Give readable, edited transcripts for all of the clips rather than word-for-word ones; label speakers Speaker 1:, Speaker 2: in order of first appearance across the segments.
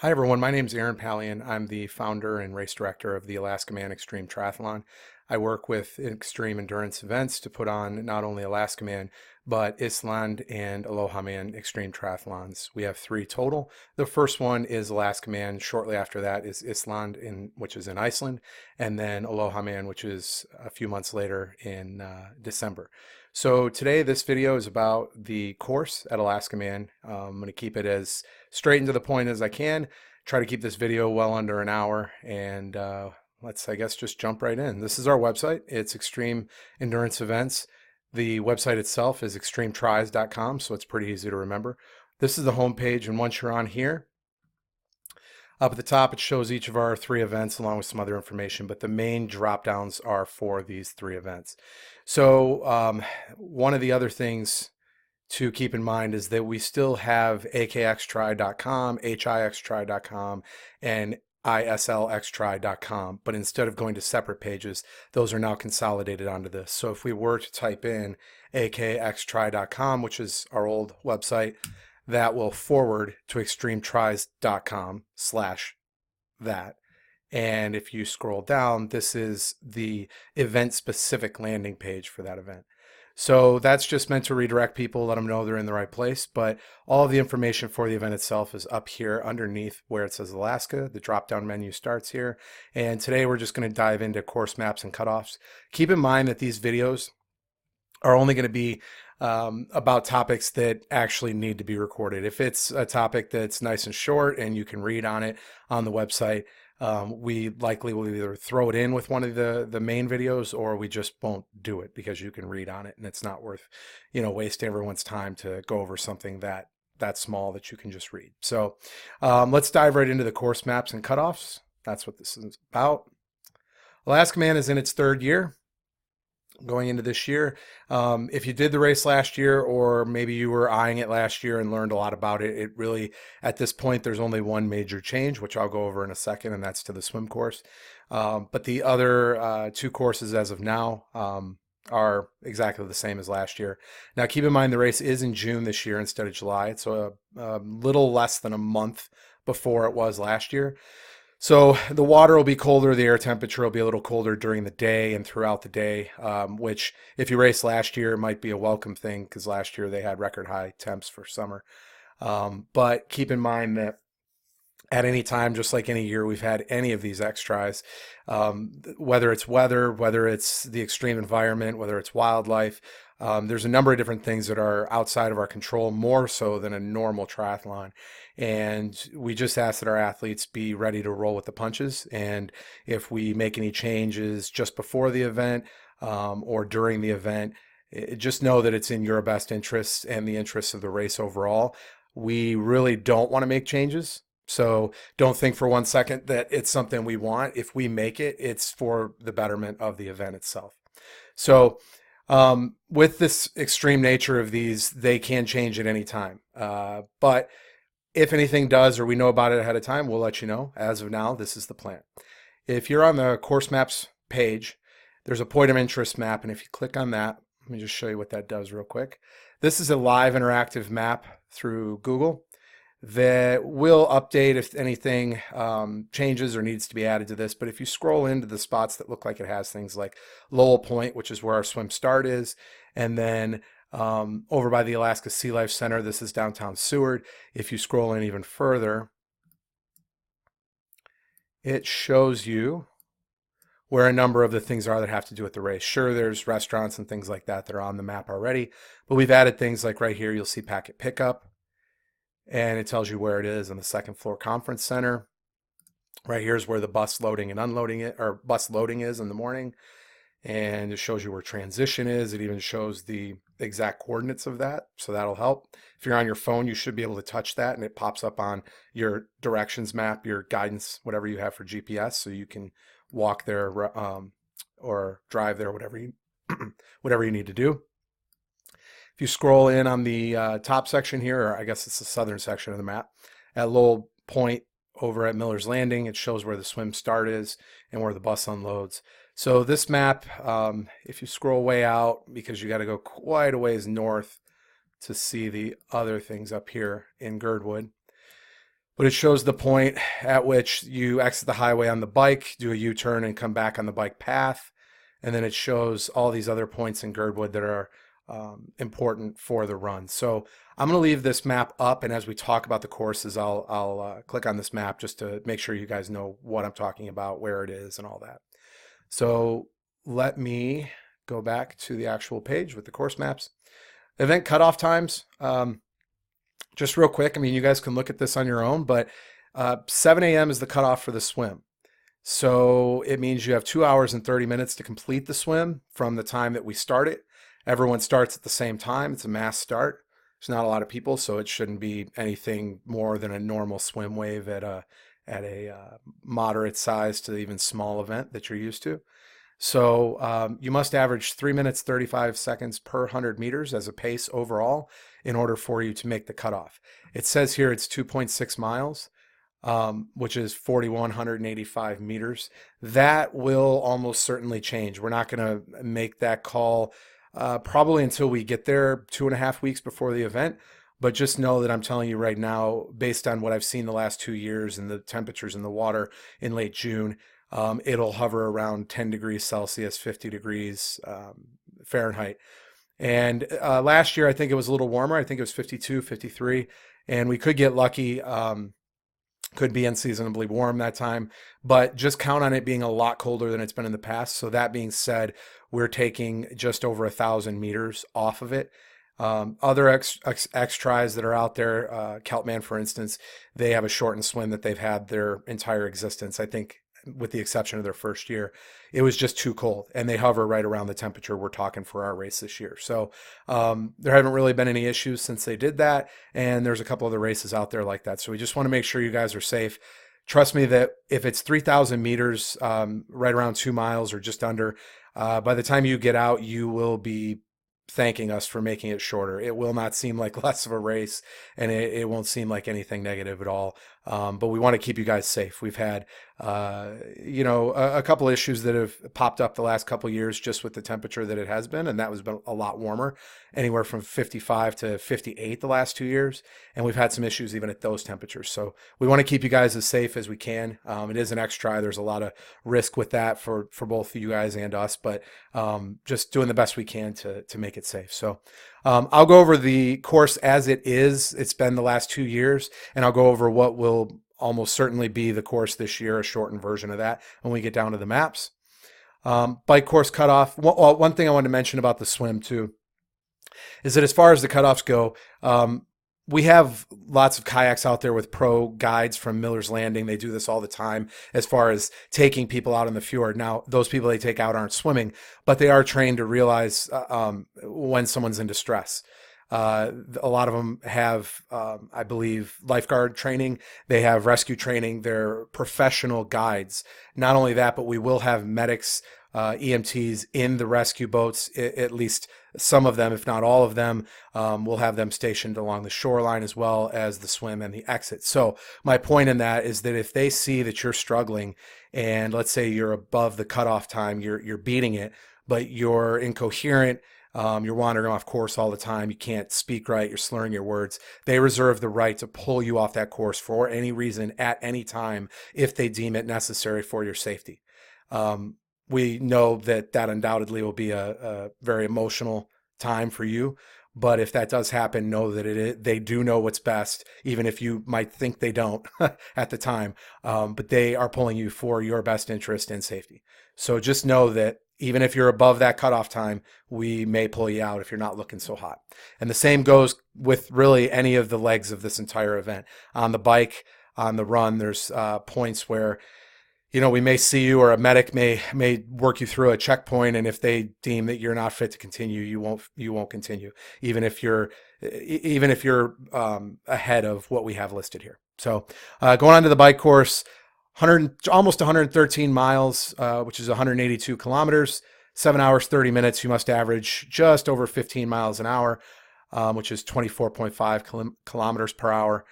Speaker 1: Hi everyone, my name is Aaron Pallian. I'm the founder and race director of the Alaskaman Extreme Triathlon. I work with extreme endurance events to put on not only Alaskaman, but Island and Alohaman Extreme Triathlons. We have three total. The first one is Alaskaman. Shortly after that is Island, which is in Iceland, and then Alohaman, which is a few months later in December. So today this video is about the course at Alaskaman. I'm going to keep it as straight and to the point as I can. Try to keep this video well under an hour, and let's, I guess, just jump right in. This is our website. It's Extreme Endurance Events. The website itself is extremetries.com, so it's pretty easy to remember. This is the home page, and once you're on here, up at the top, it shows each of our three events along with some other information, but the main drop downs are for these three events. So one of the other things to keep in mind is that we still have akxtry.com, hixtry.com, and islxtry.com, but instead of going to separate pages, those are now consolidated onto this. So if we were to type in akxtry.com, which is our old website, that will forward to extremetries.com/that. And if you scroll down, this is the event-specific landing page for that event. So that's just meant to redirect people, let them know they're in the right place. But all of the information for the event itself is up here underneath where it says Alaska. The drop-down menu starts here. And today we're just going to dive into course maps and cutoffs. Keep in mind that these videos are only going to be about topics that actually need to be recorded. If it's a topic that's nice and short and you can read on it on the website, we likely will either throw it in with one of the main videos, or we just won't do it because you can read on it and it's not worth, wasting everyone's time to go over something that small that you can just read. So let's dive right into the course maps and cutoffs. That's what this is about. Alaskaman is in its third year. Going into this year. If you did the race last year, or maybe you were eyeing it last year and learned a lot about it, it really, at this point, there's only one major change, which I'll go over in a second, and that's to the swim course. But the other two courses as of now are exactly the same as last year. Now, keep in mind the race is in June this year instead of July. It's a little less than a month before it was last year. So the water will be colder, the air temperature will be a little colder during the day and throughout the day, which if you raced last year might be a welcome thing because last year they had record high temps for summer. But keep in mind that at any time, just like any year we've had any of these X-Tris, whether it's weather, whether it's the extreme environment, whether it's wildlife, there's a number of different things that are outside of our control, more so than a normal triathlon. And we just ask that our athletes be ready to roll with the punches. And if we make any changes just before the event or during the event, just know that it's in your best interests and the interests of the race overall. We really don't want to make changes. So don't think for one second that it's something we want. If we make it, it's for the betterment of the event itself. So with this extreme nature of these, they can change at any time. But if anything does, or we know about it ahead of time, we'll let you know. As of now, this is the plan. If you're on the course maps page, there's a point of interest map. And if you click on that, let me just show you what that does real quick. This is a live interactive map through Google that will update if anything changes or needs to be added to this. But if you scroll into the spots that look like it has things like Lowell Point, which is where our swim start is, and then over by the Alaska Sea Life Center, this is downtown Seward. If you scroll in even further, it shows you where a number of the things are that have to do with the race. Sure, there's restaurants and things like that that are on the map already, but we've added things like right here, you'll see packet pickup, and it tells you where it is on the second floor conference center. Right here is where the bus loading and unloading bus loading is in the morning. And it shows you where transition is. It even shows the exact coordinates of that, so that'll help. If you're on your phone, you should be able to touch that, and it pops up on your directions map, your guidance, whatever you have for GPS, so you can walk there or drive there, whatever you whatever you need to do. If you scroll in on the top section here, or I guess it's the southern section of the map, at Lowell Point over at Miller's Landing, it shows where the swim start is and where the bus unloads. So this map, if you scroll way out, because you got to go quite a ways north to see the other things up here in Girdwood, But it shows the point at which you exit the highway on the bike, do a U-turn, and come back on the bike path. And then it shows all these other points in Girdwood that are important for the run. So I'm going to leave this map up, and as we talk about the courses, I'll click on this map just to make sure you guys know what I'm talking about, where it is, and all that. So let me go back to the actual page with the course maps. Event cutoff times. Just real quick, I mean, you guys can look at this on your own, but 7 a.m. is the cutoff for the swim. So it means you have 2 hours and 30 minutes to complete the swim from the time that we start it. Everyone starts at the same time. It's a mass start. There's not a lot of people, so it shouldn't be anything more than a normal swim wave at a moderate size to even small event that you're used to. So you must average 3 minutes 35 seconds per 100 meters as a pace overall in order for you to make the cutoff. It says here it's 2.6 miles, which is 4,185 meters. That will almost certainly change. We're not going to make that call probably until we get there 2.5 weeks before the event. But just know that I'm telling you right now, based on what I've seen the last 2 years and the temperatures in the water in late June, it'll hover around 10 degrees Celsius, 50 degrees Fahrenheit. And last year, I think it was a little warmer. I think it was 52, 53. And we could get lucky. Could be unseasonably warm that time, but just count on it being a lot colder than it's been in the past. So that being said, we're taking just over 1,000 meters off of it. Other X tries that are out there, Keltman, for instance, they have a shortened swim that they've had their entire existence. I think with the exception of their first year, it was just too cold, and they hover right around the temperature we're talking for our race this year. So there haven't really been any issues since they did that, and there's a couple other races out there like that. So we just want to make sure you guys are safe. Trust me that if it's 3,000 meters, right around 2 miles or just under, by the time you get out, you will be thanking us for making it shorter. It will not seem like less of a race, and it won't seem like anything negative at all. But we want to keep you guys safe. We've had, a couple issues that have popped up the last couple years just with the temperature that it has been, and that was been a lot warmer, anywhere from 55 to 58 the last 2 years. And we've had some issues even at those temperatures. So we want to keep you guys as safe as we can. It is an X try. There's a lot of risk with that for both you guys and us, but just doing the best we can to make it safe. So I'll go over the course as it is. It's been the last 2 years, and I'll go over what will almost certainly be the course this year, a shortened version of that when we get down to the maps. Bike course cutoff. One thing I wanted to mention about the swim too is that as far as the cutoffs go, we have lots of kayaks out there with pro guides from Miller's Landing. They do this all the time as far as taking people out in the fjord. Now, those people they take out aren't swimming, but they are trained to realize when someone's in distress. A lot of them have, I believe, lifeguard training. They have rescue training. They're professional guides. Not only that, but we will have medics, EMTs in the rescue boats, at least some of them, if not all of them. We'll have them stationed along the shoreline as well as the swim and the exit. So my point in that is that if they see that you're struggling and let's say you're above the cutoff time, you're beating it, but you're incoherent, you're wandering off course all the time, you can't speak right, you're slurring your words, they reserve the right to pull you off that course for any reason at any time if they deem it necessary for your safety. We know that undoubtedly will be a very emotional time for you, but if that does happen, know that they do know what's best, even if you might think they don't at the time, but they are pulling you for your best interest and safety. So just know that even if you're above that cutoff time, we may pull you out if you're not looking so hot. And the same goes with really any of the legs of this entire event. On the bike, on the run, there's points where we may see you, or a medic may work you through a checkpoint, and if they deem that you're not fit to continue, you won't continue, even if you're ahead of what we have listed here. So going on to the bike course, almost 113 miles, which is 182 kilometers, 7 hours 30 minutes. You must average just over 15 miles an hour, which is 24.5 kilometers per hour.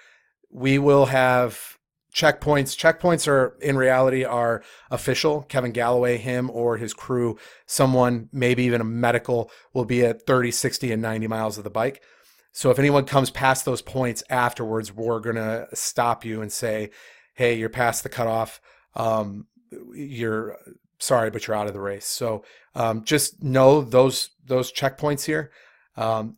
Speaker 1: We will have checkpoints. Checkpoints are, in reality, are official. Kevin Galloway, him or his crew, someone, maybe even a medical, will be at 30, 60, and 90 miles of the bike. So if anyone comes past those points afterwards, we're going to stop you and say, hey, you're past the cutoff. You're sorry, but you're out of the race. So just know those checkpoints here.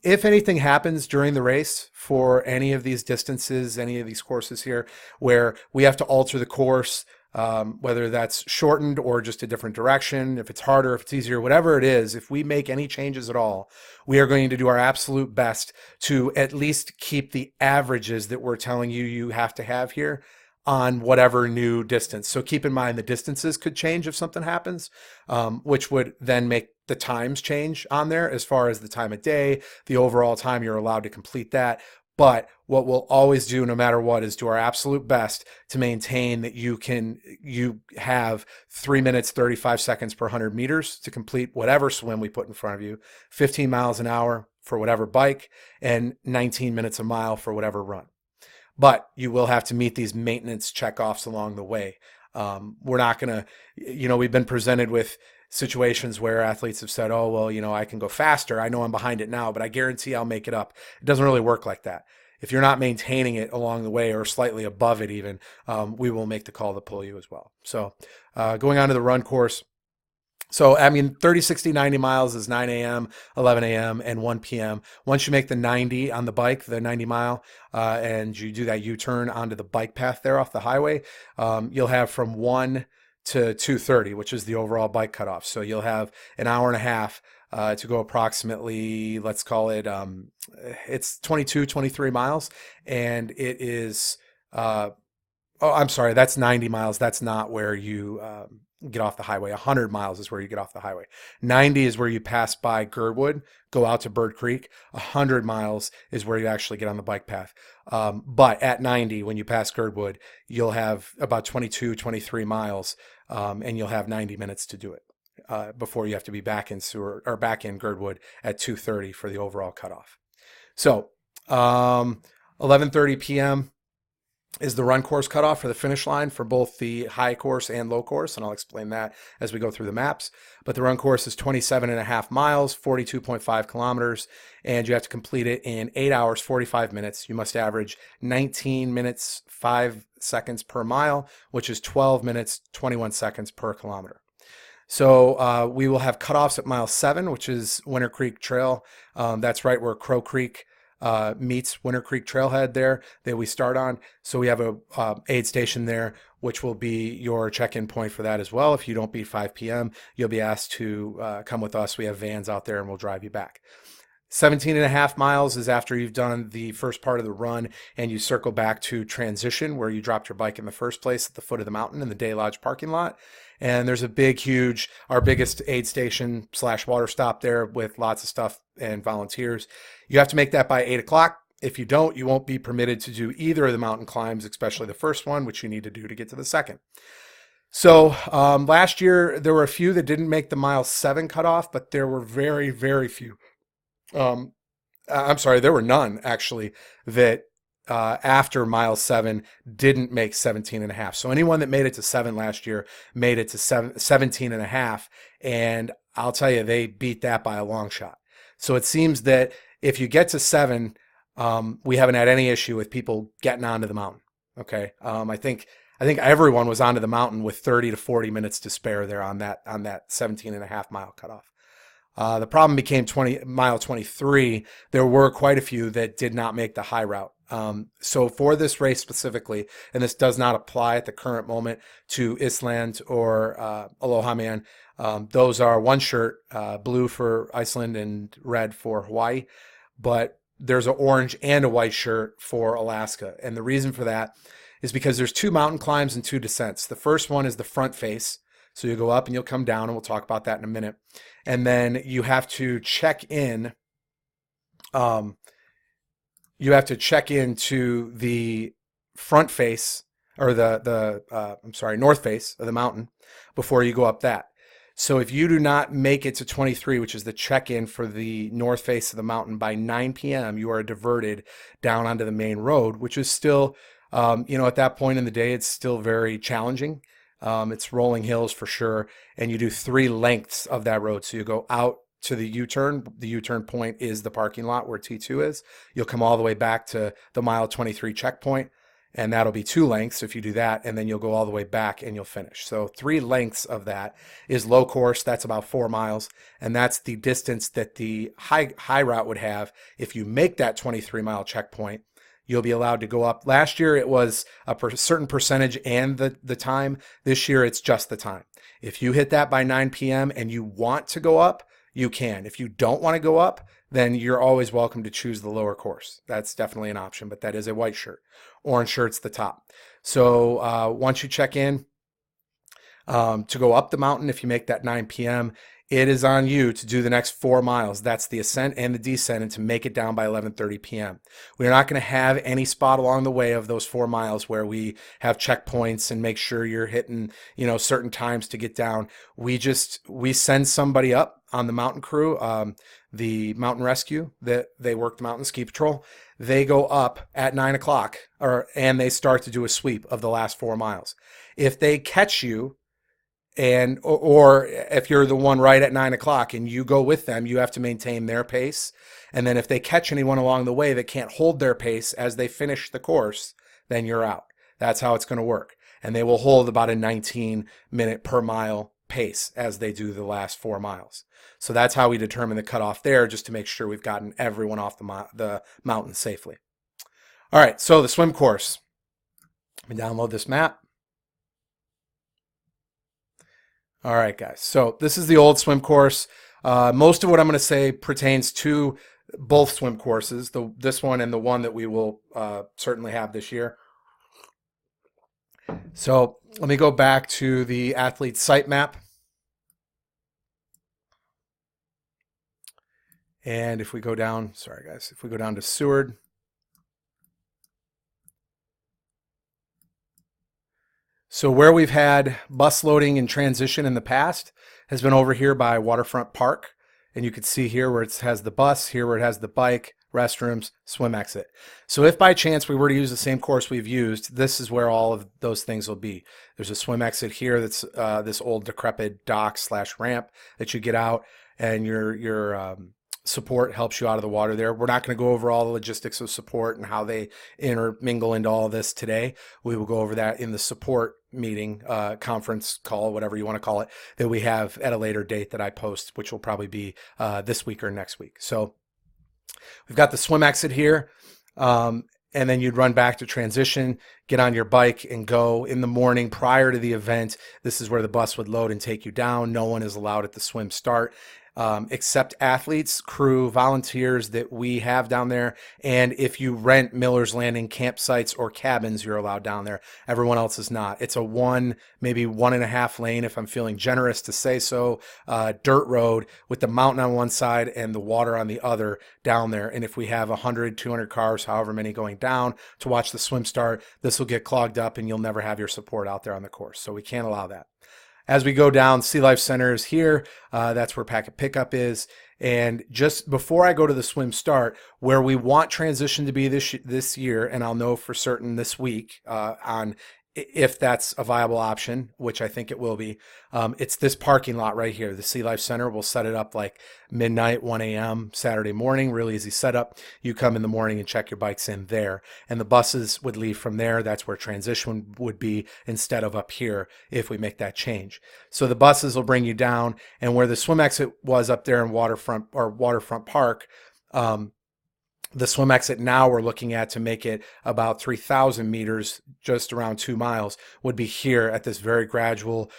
Speaker 1: If anything happens during the race for any of these distances, any of these courses here, where we have to alter the course, whether that's shortened or just a different direction, if it's harder, if it's easier, whatever it is, if we make any changes at all, we are going to do our absolute best to at least keep the averages that we're telling you you have to have here on whatever new distance. So keep in mind the distances could change if something happens, which would then make the times change on there as far as the time of day, the overall time you're allowed to complete that. But what we'll always do, no matter what, is do our absolute best to maintain that you have 3 minutes, 35 seconds per 100 meters to complete whatever swim we put in front of you, 15 miles an hour for whatever bike, and 19 minutes a mile for whatever run. But you will have to meet these maintenance checkoffs along the way. We're not going to, we've been presented with situations where athletes have said, oh, well, I can go faster. I know I'm behind it now, but I guarantee I'll make it up. It doesn't really work like that. If you're not maintaining it along the way or slightly above it even, we will make the call to pull you as well. So going on to the run course. So, 30, 60, 90 miles is 9 a.m., 11 a.m., and 1 p.m. Once you make the 90 on the bike, the 90 mile, and you do that U-turn onto the bike path there off the highway, you'll have from 1 to 2:30, which is the overall bike cutoff. So you'll have an hour and a half to go approximately, let's call it, it's 22, 23 miles, and it is, I'm sorry, that's 90 miles. That's not where you get off the highway. 100 miles is where you get off the highway. 90 is where you pass by Girdwood, go out to Bird Creek. 100 miles is where you actually get on the bike path. But at 90, when you pass Girdwood, you'll have about 22, 23 miles, and you'll have 90 minutes to do it before you have to be back in Girdwood at 2:30 for the overall cutoff. So 11:30 p.m. is the run course cutoff for the finish line for both the high course and low course, and I'll explain that as we go through the maps. But the run course is 27.5 miles, 42.5 kilometers, and you have to complete it in 8 hours, 45 minutes. You must average 19 minutes, 5 seconds per mile, which is 12 minutes, 21 seconds per kilometer. So we will have cutoffs at mile 7, which is Winter Creek Trail. That's right where Crow Creek meets Winter Creek Trailhead there that we start on. So we have a aid station there, which will be your check-in point for that as well. If you don't beat 5 p.m., you'll be asked to come with us. We have vans out there and we'll drive you back. 17.5 miles is after you've done the first part of the run and you circle back to transition where you dropped your bike in the first place at the foot of the mountain in the Day Lodge parking lot. And there's a big, huge, our biggest aid station / water stop there with lots of stuff and volunteers. You have to make that by 8 o'clock. If you don't, you won't be permitted to do either of the mountain climbs, especially the first one, which you need to do to get to the second. So last year, there were a few that didn't make the mile 7 cutoff, but there were very, very few. I'm sorry, there were none actually that after mile 7 didn't make 17.5. So anyone that made it to 7 last year made it to 17.5. And I'll tell you, they beat that by a long shot. So it seems that if you get to 7, we haven't had any issue with people getting onto the mountain. Okay. I think everyone was onto the mountain with 30 to 40 minutes to spare there on that 17.5 mile cutoff. The problem became mile 23. There were quite a few that did not make the high route. So for this race specifically, and this does not apply at the current moment to Island or Aloha Man, those are one shirt, blue for Iceland and red for Hawaii, but there's an orange and a white shirt for Alaska. And the reason for that is because there's 2 mountain climbs and 2 descents. The first one is the front face. So you go up and you'll come down, and we'll talk about that in a minute. And then you have to check in. You have to check into the front face or the north face of the mountain before you go up that. So if you do not make it to 23, which is the check-in for the north face of the mountain by 9 p.m., you are diverted down onto the main road, which is still, at that point in the day, it's still very challenging. It's rolling hills for sure. And you do 3 lengths of that road. So you go out to the U-turn. The U-turn point is the parking lot where T2 is. You'll come all the way back to the mile 23 checkpoint, and that'll be 2 lengths if you do that, and then you'll go all the way back and you'll finish. So 3 lengths of that is low course. That's about 4 miles, and that's the distance that the high route would have. If you make that 23-mile checkpoint, you'll be allowed to go up. Last year it was a certain percentage and the time. This year it's just the time. If you hit that by 9 p.m. and you want to go up, you can. If you don't want to go up, then you're always welcome to choose the lower course. That's definitely an option, but that is a white shirt. Orange shirt's the top. So once you check in to go up the mountain, if you make that 9 p.m., it is on you to do the next 4 miles. That's the ascent and the descent, and to make it down by 11:30 p.m. We're not going to have any spot along the way of those 4 miles where we have checkpoints and make sure you're hitting, certain times to get down. We send somebody up on the mountain crew, the mountain rescue, that they work the mountain ski patrol. They go up at 9 o'clock and they start to do a sweep of the last 4 miles. If they catch you, or if you're the one right at 9 o'clock and you go with them, you have to maintain their pace. And then if they catch anyone along the way that can't hold their pace as they finish the course, then you're out. That's how it's going to work. And they will hold about a 19-minute per mile pace as they do the last 4 miles. So that's how we determine the cutoff there, just to make sure we've gotten everyone off the mountain safely. All right, so the swim course. Let me download this map. All right, guys. So this is the old swim course. Most of what I'm going to say pertains to both swim courses, this one and the one that we will certainly have this year. So let me go back to the athlete site map. And if we go down, sorry guys, if we go down to Seward, so where we've had bus loading and transition in the past has been over here by Waterfront Park. And you can see here where it has the bus, here where it has the bike, restrooms, swim exit. So if by chance we were to use the same course we've used, this is where all of those things will be. There's a swim exit here that's this old decrepit dock/ramp that you get out, and your support helps you out of the water there. We're not going to go over all the logistics of support and how they intermingle into all this today. We will go over that in the support meeting, conference call, whatever you want to call it, that we have at a later date that I post, which will probably be this week or next week. So we've got the swim exit here. And then you'd run back to transition, get on your bike and go in the morning prior to the event. This is where the bus would load and take you down. No one is allowed at the swim start, except athletes, crew, volunteers that we have down there. And if you rent Miller's Landing campsites or cabins, you're allowed down there. Everyone else is not. It's a maybe 1.5 lane, if I'm feeling generous to say so, dirt road with the mountain on one side and the water on the other down there. And if we have 100, 200 cars, however many going down to watch the swim start, this will get clogged up and you'll never have your support out there on the course. So we can't allow that. As we go down, Sea Life Center is here. That's where Packet Pickup is. And just before I go to the swim start, where we want transition to be this year, and I'll know for certain this week on if that's a viable option, which I think it will be, it's this parking lot right here. The Sea Life Center, we'll set it up like midnight, 1 a.m. Saturday morning, really easy setup. You come in the morning and check your bikes in there. And the buses would leave from there. That's where transition would be instead of up here if we make that change. So the buses will bring you down, and where the swim exit was up there in Waterfront Park, the swim exit now we're looking at to make it about 3,000 meters, just around 2 miles, would be here at this very gradual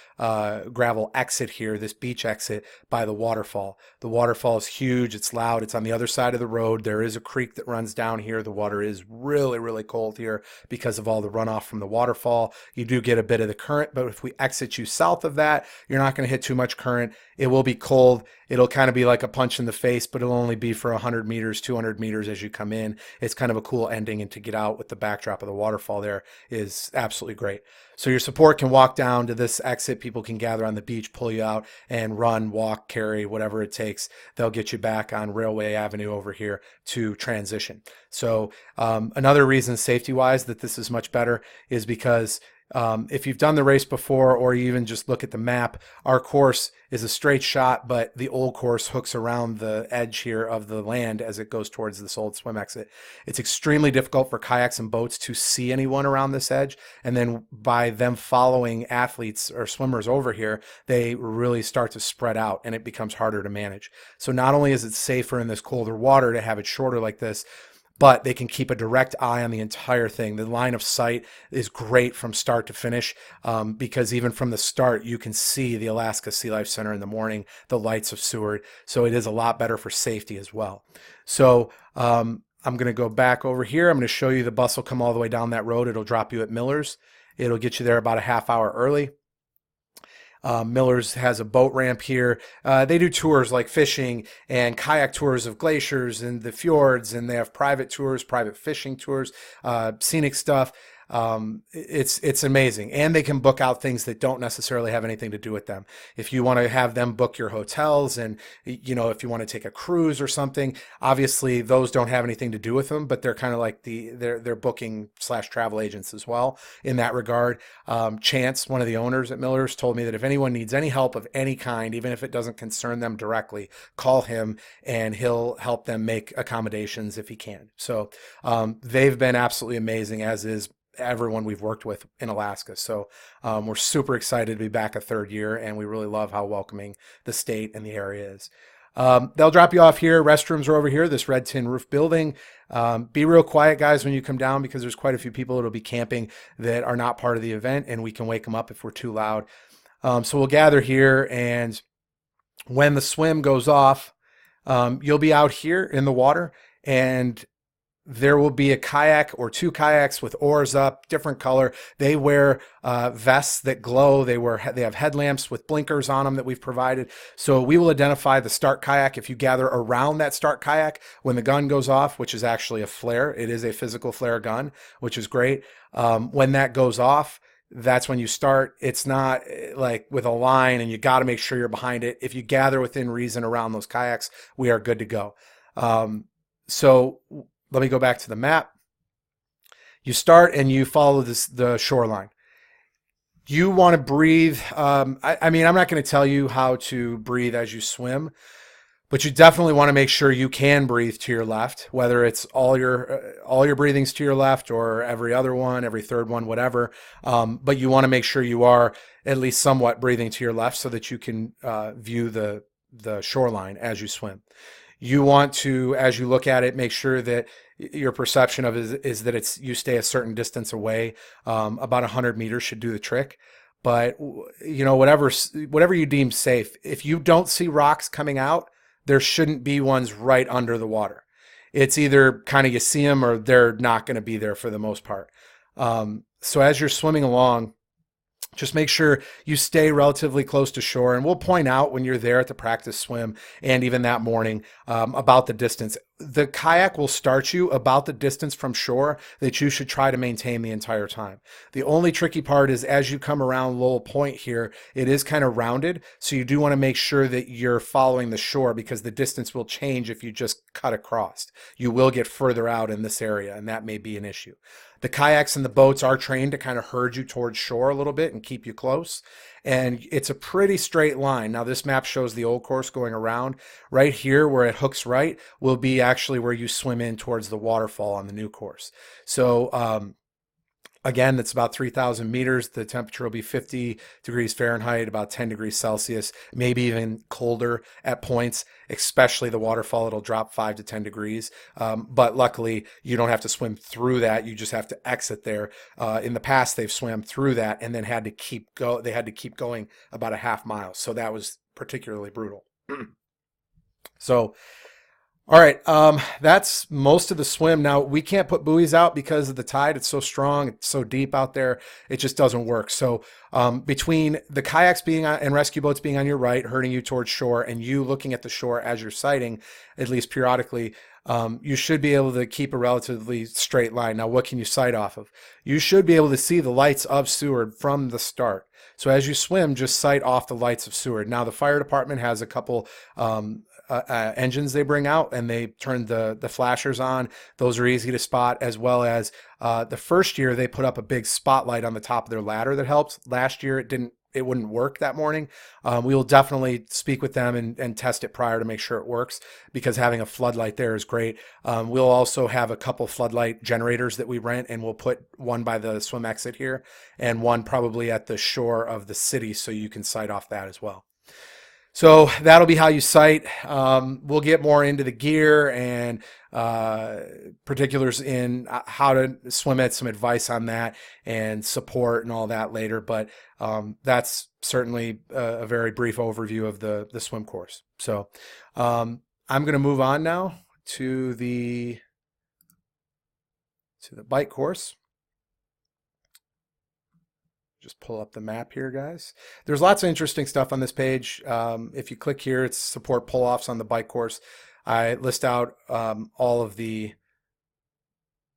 Speaker 1: gravel exit here, this beach exit by the waterfall. The waterfall is huge. It's loud. It's on the other side of the road. There is a creek that runs down here. The water is really, really cold here because of all the runoff from the waterfall. You do get a bit of the current, but if we exit you south of that, you're not going to hit too much current. It will be cold. It'll kind of be like a punch in the face, but it'll only be for 100 meters, 200 meters as you come in. It's kind of a cool ending, and to get out with the backdrop of the waterfall there is absolutely great. So your support can walk down to this exit. People can gather on the beach, pull you out, and run, walk, carry, whatever it takes. They'll get you back on Railway Avenue over here to transition. So another reason safety-wise that this is much better is because If you've done the race before, or you even just look at the map, our course is a straight shot, but the old course hooks around the edge here of the land as it goes towards this old swim exit. It's extremely difficult for kayaks and boats to see anyone around this edge. And then by them following athletes or swimmers over here, they really start to spread out and it becomes harder to manage. So not only is it safer in this colder water to have it shorter like this, but they can keep a direct eye on the entire thing. The line of sight is great from start to finish, because even from the start, you can see the Alaska Sea Life Center in the morning, the lights of Seward. So it is a lot better for safety as well. So I'm going to go back over here. I'm going to show you the bus will come all the way down that road. It'll drop you at Miller's. It'll get you there about a half hour early. Miller's has a boat ramp here. They do tours like fishing and kayak tours of glaciers and the fjords, and they have private tours, private fishing tours, scenic stuff. It's amazing. And they can book out things that don't necessarily have anything to do with them. If you want to have them book your hotels and, if you want to take a cruise or something, obviously those don't have anything to do with them, but they're kind of like they're booking / travel agents as well in that regard. Chance, one of the owners at Miller's, told me that if anyone needs any help of any kind, even if it doesn't concern them directly, call him and he'll help them make accommodations if he can. So they've been absolutely amazing, as is everyone we've worked with in Alaska. So we're super excited to be back a third year, and we really love how welcoming the state and the area is. They'll drop you off here. Restrooms are over here, this red tin roof building. Be real quiet, guys, when you come down, because there's quite a few people that'll be camping that are not part of the event, and we can wake them up if we're too loud. So we'll gather here, and when the swim goes off, you'll be out here in the water, and there will be a kayak or two kayaks with oars up, different color. They wear vests that glow. They have headlamps with blinkers on them that we've provided. So we will identify the start kayak if you gather around that start kayak when the gun goes off, which is actually a flare. It is a physical flare gun, which is great. When that goes off, that's when you start. It's not like with a line and you got to make sure you're behind it. If you gather within reason around those kayaks, we are good to go. So let me go back to the map. You start and you follow the shoreline. You want to breathe. I mean, I'm not going to tell you how to breathe as you swim, but you definitely want to make sure you can breathe to your left, whether it's all your breathings to your left or every other one, every third one, whatever. But you want to make sure you are at least somewhat breathing to your left so that you can view the shoreline as you swim. You want to, as you look at it, make sure that your perception of it is that you stay a certain distance away. About 100 meters should do the trick. But whatever you deem safe, if you don't see rocks coming out, there shouldn't be ones right under the water. It's either kind of you see them or they're not going to be there for the most part. So as you're swimming along, just make sure you stay relatively close to shore. And we'll point out when you're there at the practice swim and even that morning about the distance. The kayak will start you about the distance from shore that you should try to maintain the entire time. The only tricky part is as you come around Lowell Point here, it is kind of rounded. So you do want to make sure that you're following the shore because the distance will change if you just cut across. You will get further out in this area, and that may be an issue. The kayaks and the boats are trained to kind of herd you towards shore a little bit and keep you close. And it's a pretty straight line. Now, this map shows the old course going around. Right here, where it hooks right, will be actually where you swim in towards the waterfall on the new course. So, again, that's about 3,000 meters. The temperature will be 50 degrees Fahrenheit, about 10 degrees Celsius, maybe even colder at points, especially the waterfall. It'll drop 5 to 10 degrees. But luckily, you don't have to swim through that. You just have to exit there. In the past, they've swam through that and then had to keep going about a half mile. So that was particularly brutal. So, all right, that's most of the swim. Now, we can't put buoys out because of the tide. It's so strong, it's so deep out there, it just doesn't work. So between the kayaks being on, and rescue boats being on your right, herding you towards shore, and you looking at the shore as you're sighting, at least periodically, you should be able to keep a relatively straight line. Now, what can you sight off of? You should be able to see the lights of Seward from the start. So as you swim, just sight off the lights of Seward. Now, the fire department has a couple engines they bring out, and they turn the flashers on. Those are easy to spot, as well as the first year they put up a big spotlight on the top of their ladder that helps. Last year it wouldn't work that morning. We will definitely speak with them and test it prior to make sure it works, because having a floodlight there is great. We'll also have a couple floodlight generators that we rent, and we'll put one by the swim exit here and one probably at the shore of the city, so you can sight off that as well. So that'll be how you sight. We'll get more into the gear and particulars in how to swim it, some advice on that and support and all that later. But that's certainly a very brief overview of the swim course. So I'm going to move on now to the bike course. Just pull up the map here, guys. There's lots of interesting stuff on this page. If you click here, it's support pull-offs on the bike course. I list out all of the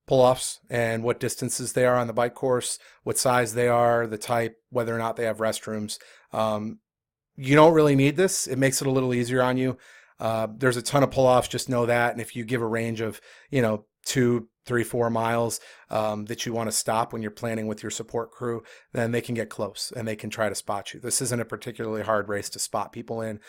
Speaker 1: pull-offs and what distances they are on the bike course, what size they are, the type, whether or not they have restrooms. You don't really need this. It makes it a little easier on you. There's a ton of pull-offs, just know that. And if you give a range of, 2, 3, 4 miles that you want to stop when you're planning with your support crew, then they can get close and they can try to spot you. This isn't a particularly hard race to spot people in.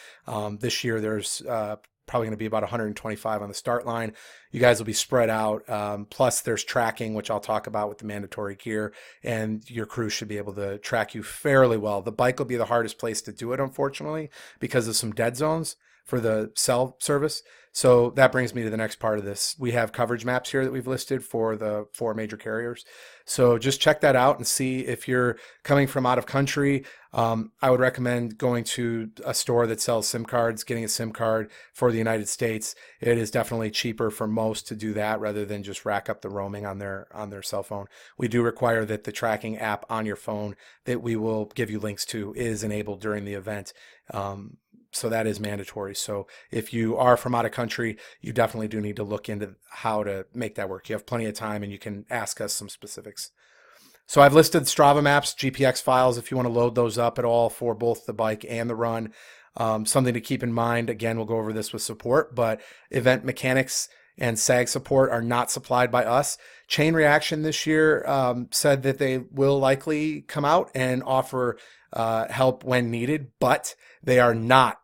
Speaker 1: This year there's probably going to be about 125 on the start line. You guys will be spread out. Plus there's tracking, which I'll talk about with the mandatory gear, and your crew should be able to track you fairly well. The bike will be the hardest place to do it, unfortunately, because of some dead zones for the cell service. So that brings me to the next part of this. We have coverage maps here that we've listed for the 4 major carriers. So just check that out and see if you're coming from out of country. I would recommend going to a store that sells SIM cards, getting a SIM card for the United States. It is definitely cheaper for most to do that rather than just rack up the roaming on their cell phone. We do require that the tracking app on your phone that we will give you links to is enabled during the event. So that is mandatory. So if you are from out of country, you definitely do need to look into how to make that work. You have plenty of time and you can ask us some specifics. So I've listed Strava maps, GPX files, if you want to load those up at all for both the bike and the run. Something to keep in mind, again, we'll go over this with support, but event mechanics and SAG support are not supplied by us. Chain Reaction this year said that they will likely come out and offer help when needed, but they are not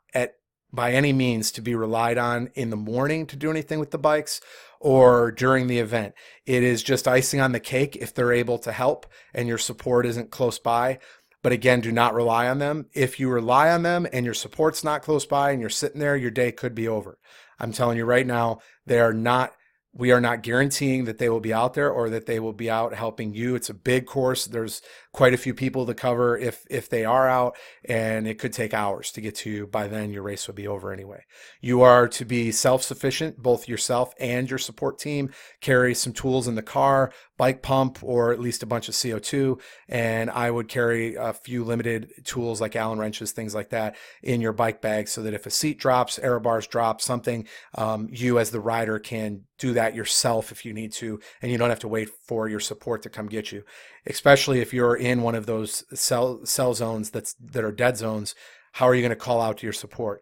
Speaker 1: by any means to be relied on in the morning to do anything with the bikes or during the event. It is just icing on the cake if they're able to help and your support isn't close by. But again, do not rely on them. If you rely on them and your support's not close by and you're sitting there, your day could be over. I'm telling you right now, we are not guaranteeing that they will be out there or that they will be out helping you. It's a big course. There's quite a few people to cover if they are out, and it could take hours to get to you. By then, your race will be over anyway. You are to be self-sufficient, both yourself and your support team. Carry some tools in the car, bike pump, or at least a bunch of CO2. And I would carry a few limited tools like Allen wrenches, things like that, in your bike bag so that if a seat drops, aero bars drop, something, you as the rider can do that yourself if you need to, and you don't have to wait for your support to come get you. Especially if you're in one of those cell zones that are dead zones, how are you going to call out to your support?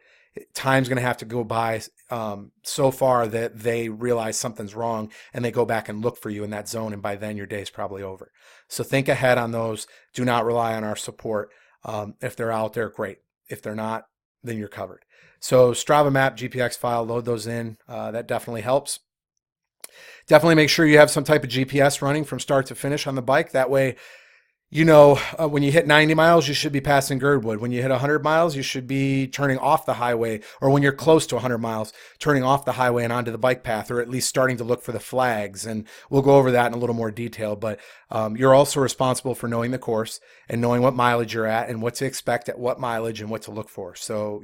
Speaker 1: Time's going to have to go by so far that they realize something's wrong and they go back and look for you in that zone, and by then your day's probably over. So think ahead on those. Do not rely on our support. If they're out there, great. If they're not, then you're covered. So Strava map, GPX file, load those in. That definitely helps. Definitely make sure you have some type of GPS running from start to finish on the bike. That way, when you hit 90 miles, you should be passing Girdwood. When you hit 100 miles, you should be turning off the highway, or when you're close to 100 miles, turning off the highway and onto the bike path, or at least starting to look for the flags. And we'll go over that in a little more detail. But you're also responsible for knowing the course and knowing what mileage you're at and what to expect at what mileage and what to look for. So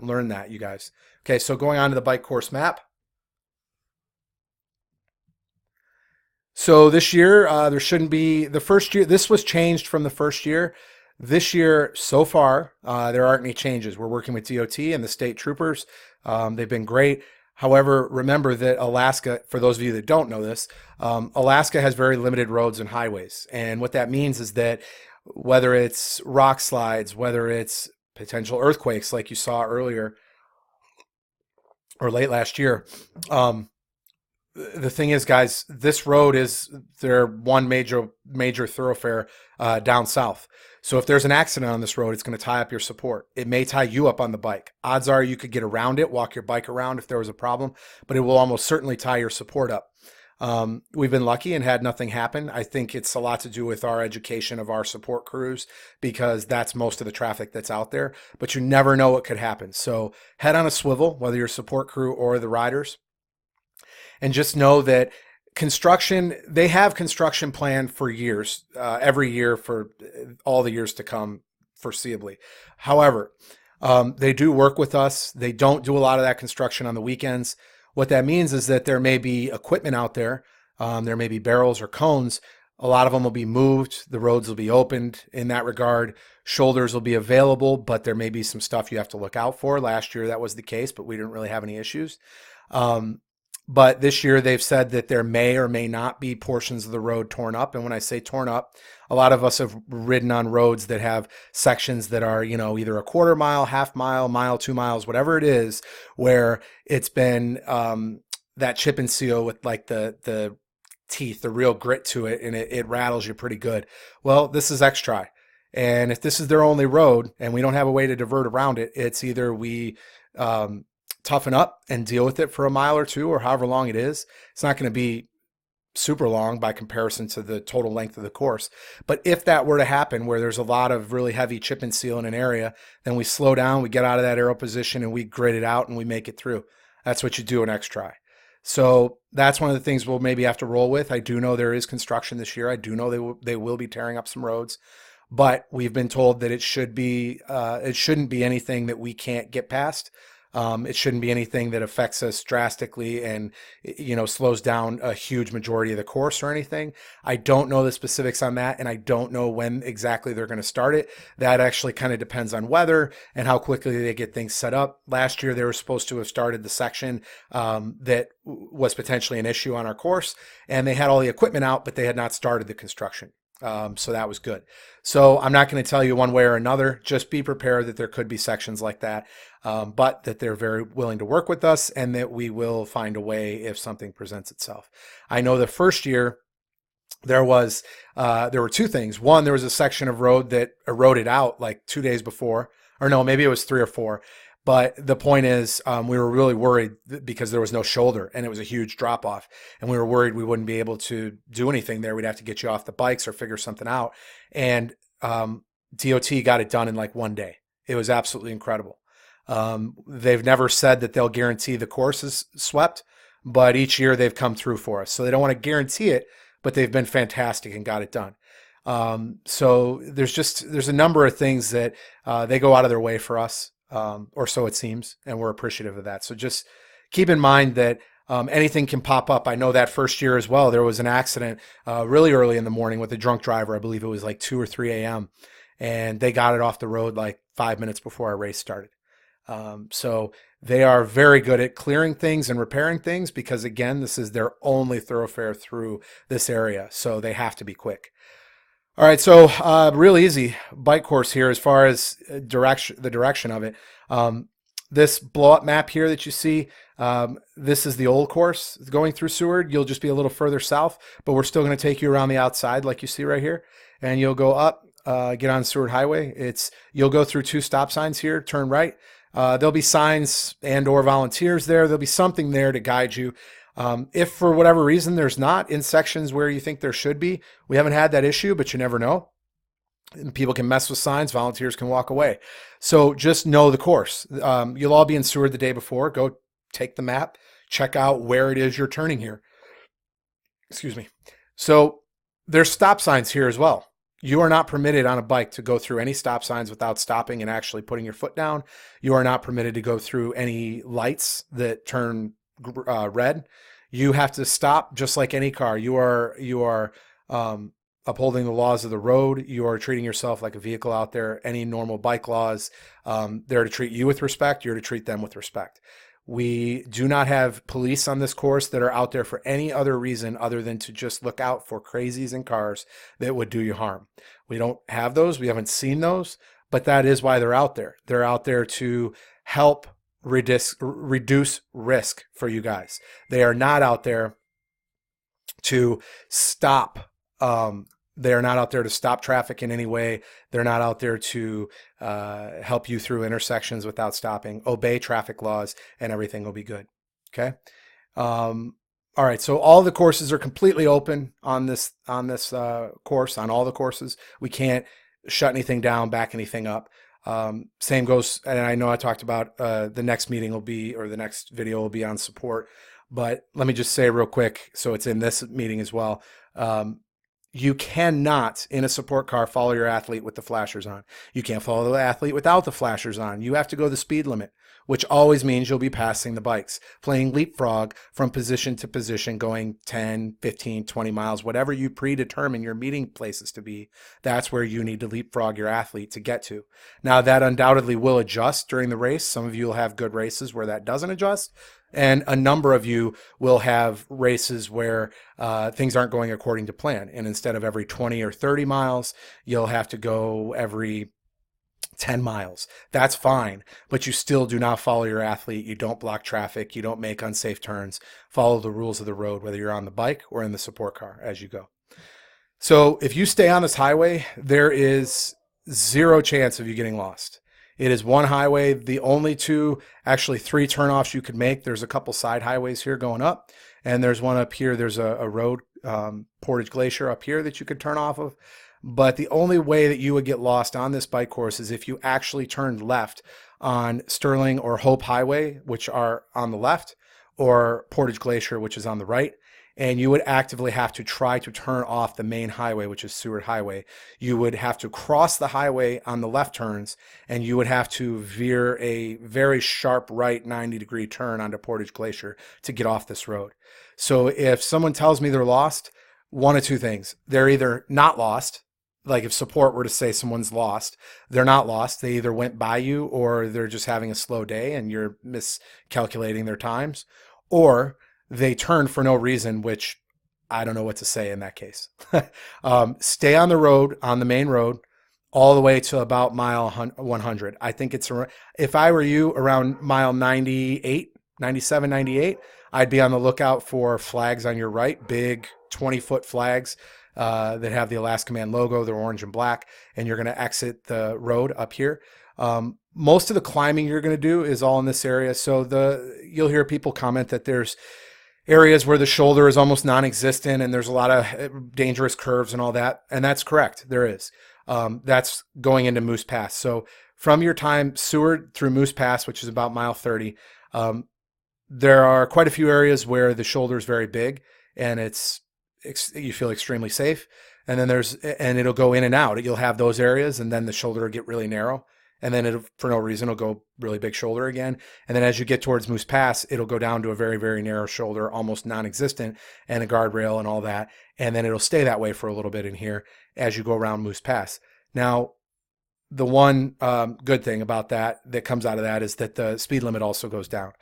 Speaker 1: learn that, you guys. Okay, so going on to the bike course map. So this year, there shouldn't be the first year. This was changed from the first year. This year, so far, there aren't any changes. We're working with DOT and the state troopers. They've been great. However, remember that Alaska, for those of you that don't know this, Alaska has very limited roads and highways. And what that means is that whether it's rock slides, whether it's potential earthquakes like you saw earlier, or late last year. Um, the thing is, guys, this road is their one major thoroughfare down south. So if there's an accident on this road, it's going to tie up your support. It may tie you up on the bike. Odds are you could get around it, walk your bike around if there was a problem, but it will almost certainly tie your support up. We've been lucky and had nothing happen. I think it's a lot to do with our education of our support crews because that's most of the traffic that's out there, but you never know what could happen. So head on a swivel, whether you're support crew or the riders, and just know that they have construction planned for years, every year for all the years to come foreseeably. However, they do work with us. They don't do a lot of that construction on the weekends. What that means is that there may be equipment out there. There may be barrels or cones. A lot of them will be moved. The roads will be opened in that regard. Shoulders will be available, but there may be some stuff you have to look out for. Last year that was the case, but we didn't really have any issues. But this year they've said that there may or may not be portions of the road torn up. And when I say torn up, a lot of us have ridden on roads that have sections that are, either a quarter mile, half mile, mile, 2 miles, whatever it is, where it's been that chip and seal with like the teeth, the real grit to it, and it rattles you pretty good. Well, this is X-Tri. And if this is their only road and we don't have a way to divert around it, it's either we toughen up and deal with it for a mile or two or however long it is. It's not going to be super long by comparison to the total length of the course. But if that were to happen where there's a lot of really heavy chip and seal in an area, then we slow down, we get out of that aero position and we grit it out and we make it through. That's what you do in X-Tri. So that's one of the things we'll maybe have to roll with. I do know there is construction this year. I do know they will be tearing up some roads, but we've been told that it shouldn't be anything that we can't get past. It shouldn't be anything that affects us drastically and, slows down a huge majority of the course or anything. I don't know the specifics on that, and I don't know when exactly they're going to start it. That actually kind of depends on weather and how quickly they get things set up. Last year, they were supposed to have started the section that was potentially an issue on our course, and they had all the equipment out, but they had not started the construction. So that was good. So I'm not going to tell you one way or another. Just be prepared that there could be sections like that, but that they're very willing to work with us and that we will find a way if something presents itself. I know the first year there were two things. One, there was a section of road that eroded out like 2 days before, or no, maybe it was 3 or 4. But the point is, we were really worried because there was no shoulder and it was a huge drop off. And we were worried we wouldn't be able to do anything there. We'd have to get you off the bikes or figure something out. And DOT got it done in like 1 day. It was absolutely incredible. They've never said that they'll guarantee the course is swept, but each year they've come through for us. So they don't want to guarantee it, but they've been fantastic and got it done. So there's a number of things that they go out of their way for us. Or so it seems, and we're appreciative of that. So just keep in mind that anything can pop up. I know that first year as well, there was an accident really early in the morning with a drunk driver. I believe it was like 2 or 3 a.m. And they got it off the road like 5 minutes before our race started. So they are very good at clearing things and repairing things because, again, this is their only thoroughfare through this area. So they have to be quick. All right, so real easy bike course here as far as the direction of it. This blow up map here that you see, this is the old course going through Seward. You'll just be a little further south, but we're still going to take you around the outside like you see right here. And you'll go up, get on Seward Highway. You'll go through 2 stop signs here, turn right. There'll be signs and or volunteers there. There'll be something there to guide you. If for whatever reason there's not in sections where you think there should be, we haven't had that issue, but you never know. And people can mess with signs, volunteers can walk away. So just know the course. You'll all be in Seward the day before. Go take the map, check out where it is you're turning here. Excuse me. So there's stop signs here as well. You are not permitted on a bike to go through any stop signs without stopping and actually putting your foot down. You are not permitted to go through any lights that turn red. You have to stop just like any car. You are upholding the laws of the road. You are treating yourself like a vehicle out there. Any normal bike laws, they're to treat you with respect. You're to treat them with respect. We do not have police on this course that are out there for any other reason other than to just look out for crazies in cars that would do you harm. We don't have those. We haven't seen those, but that is why they're out there. They're out there to help reduce risk for you guys. They are not out there to stop. They are not out there to stop traffic in any way. They're not out there to help you through intersections without stopping. Obey traffic laws and everything will be good. Okay. All right. So all the courses are completely open on this course, on all the courses. We can't shut anything down, back anything up. Same goes, and I know I talked about the next meeting will be, or the next video will be on support, but let me just say real quick, so it's in this meeting as well. You cannot, in a support car, follow your athlete with the flashers on. You can't follow the athlete without the flashers on. You have to go the speed limit, which always means you'll be passing the bikes, playing leapfrog from position to position, going 10, 15, 20 miles, whatever you predetermine your meeting places to be. That's where you need to leapfrog your athlete to get to. Now, that undoubtedly will adjust during the race. Some of you will have good races where that doesn't adjust. And a number of you will have races where things aren't going according to plan. And instead of every 20 or 30 miles, you'll have to go every 10 miles. That's fine, but you still do not follow your athlete. You don't block traffic. You don't make unsafe turns. Follow the rules of the road, whether you're on the bike or in the support car as you go. So if you stay on this highway, there is zero chance of you getting lost. It is one highway, the only actually three turnoffs you could make. There's a couple side highways here going up, and there's one up here. There's a road, Portage Glacier up here that you could turn off of. But the only way that you would get lost on this bike course is if you actually turned left on Sterling or Hope Highway, which are on the left, or Portage Glacier, which is on the right. And you would actively have to try to turn off the main highway, which is Seward Highway. You would have to cross the highway on the left turns, and you would have to veer a very sharp right 90-degree turn onto Portage Glacier to get off this road. So if someone tells me they're lost, one of two things. They're either not lost, like if support were to say someone's lost, they're not lost. They either went by you or they're just having a slow day and you're miscalculating their times, or they turned for no reason, which I don't know what to say in that case. Stay on the road, on the main road, all the way to about mile 100. I think it's, if I were you, around mile 98, 97, 98, I'd be on the lookout for flags on your right, big 20-foot flags that have the Alaskaman logo. They're orange and black, and you're going to exit the road up here. Most of the climbing you're going to do is all in this area. So you'll hear people comment that there's areas where the shoulder is almost non-existent and there's a lot of dangerous curves and all that. And that's correct. There is. That's going into Moose Pass. So from your time Seward through Moose Pass, which is about mile 30, there are quite a few areas where the shoulder is very big and you feel extremely safe. And then and it'll go in and out. You'll have those areas and then the shoulder will get really narrow. And then for no reason, it'll go really big shoulder again. And then as you get towards Moose Pass, it'll go down to a very, very narrow shoulder, almost non-existent, and a guardrail and all that. And then it'll stay that way for a little bit in here as you go around Moose Pass. Now, the one good thing about that comes out of that is that the speed limit also goes down.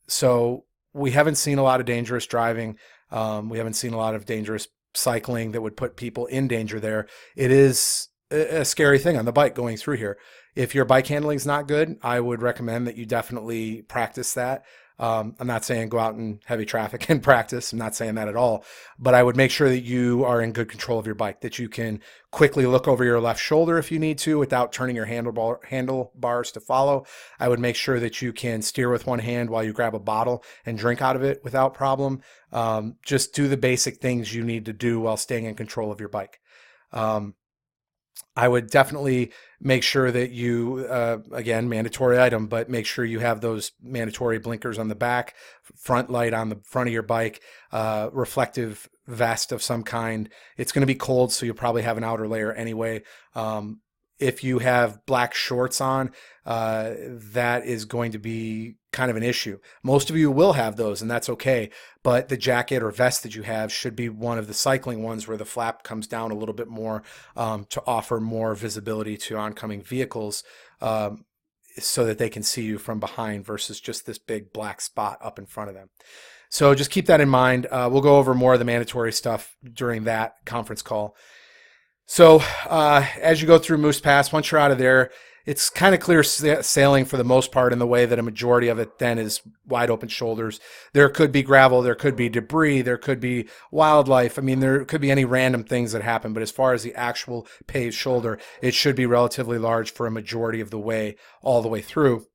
Speaker 1: So we haven't seen a lot of dangerous driving. We haven't seen a lot of dangerous cycling that would put people in danger there. It is a scary thing on the bike going through here. If your bike handling is not good, I would recommend that you definitely practice that. I'm not saying go out in heavy traffic and practice. I'm not saying that at all. But I would make sure that you are in good control of your bike, that you can quickly look over your left shoulder if you need to without turning your handlebars to follow. I would make sure that you can steer with one hand while you grab a bottle and drink out of it without problem. Just do the basic things you need to do while staying in control of your bike. I would definitely make sure that you, again, mandatory item, but make sure you have those mandatory blinkers on the back, front light on the front of your bike, reflective vest of some kind. It's going to be cold, so you'll probably have an outer layer anyway. If you have black shorts on, that is going to be kind of an issue. Most of you will have those, and that's okay. But the jacket or vest that you have should be one of the cycling ones where the flap comes down a little bit more to offer more visibility to oncoming vehicles so that they can see you from behind versus just this big black spot up in front of them. So just keep that in mind. We'll go over more of the mandatory stuff during that conference call. So as you go through Moose Pass, once you're out of there, it's kind of clear sailing for the most part, in the way that a majority of it then is wide open shoulders. There could be gravel, there could be debris, there could be wildlife. I mean, there could be any random things that happen, but as far as the actual paved shoulder, it should be relatively large for a majority of the way, all the way through.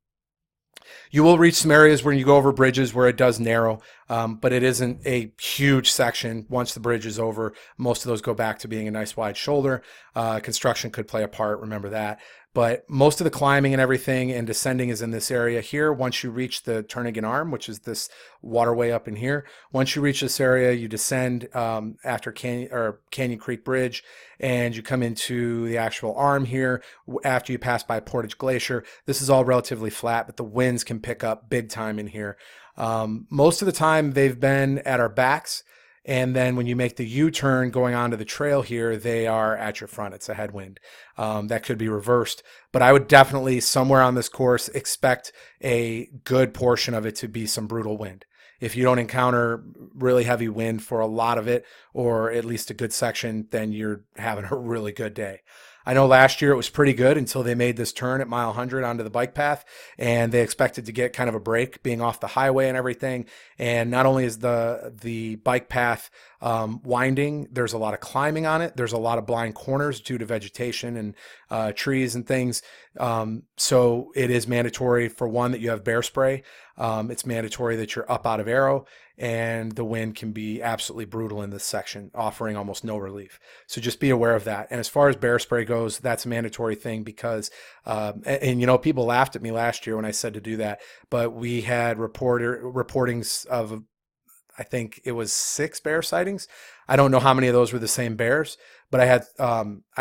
Speaker 1: You will reach some areas when you go over bridges where it does narrow, but it isn't a huge section. Once the bridge is over, most of those go back to being a nice wide shoulder. Construction could play a part, remember that. But most of the climbing and everything and descending is in this area here. Once you reach the Turnagain Arm, which is this waterway up in here, once you reach this area, you descend after Canyon Creek Bridge, and you come into the actual arm here after you pass by Portage Glacier. This is all relatively flat, but the winds can pick up big time in here. Most of the time they've been at our backs, and then when you make the U-turn going onto the trail here, they are at your front. It's a headwind. That could be reversed, but I would definitely, somewhere on this course, expect a good portion of it to be some brutal wind. If you don't encounter really heavy wind for a lot of it, or at least a good section, then you're having a really good day. I know last year it was pretty good until they made this turn at mile 100 onto the bike path, and they expected to get kind of a break being off the highway and everything. And not only is the bike path winding, there's a lot of climbing on it. There's a lot of blind corners due to vegetation and trees and things. So it is mandatory, for one, that you have bear spray. It's mandatory that you're up out of arrow, and the wind can be absolutely brutal in this section, offering almost no relief. So just be aware of that. And as far as bear spray goes, that's a mandatory thing because, you know, people laughed at me last year when I said to do that, but we had reportings of, I think it was 6 bear sightings. I don't know how many of those were the same bears, but I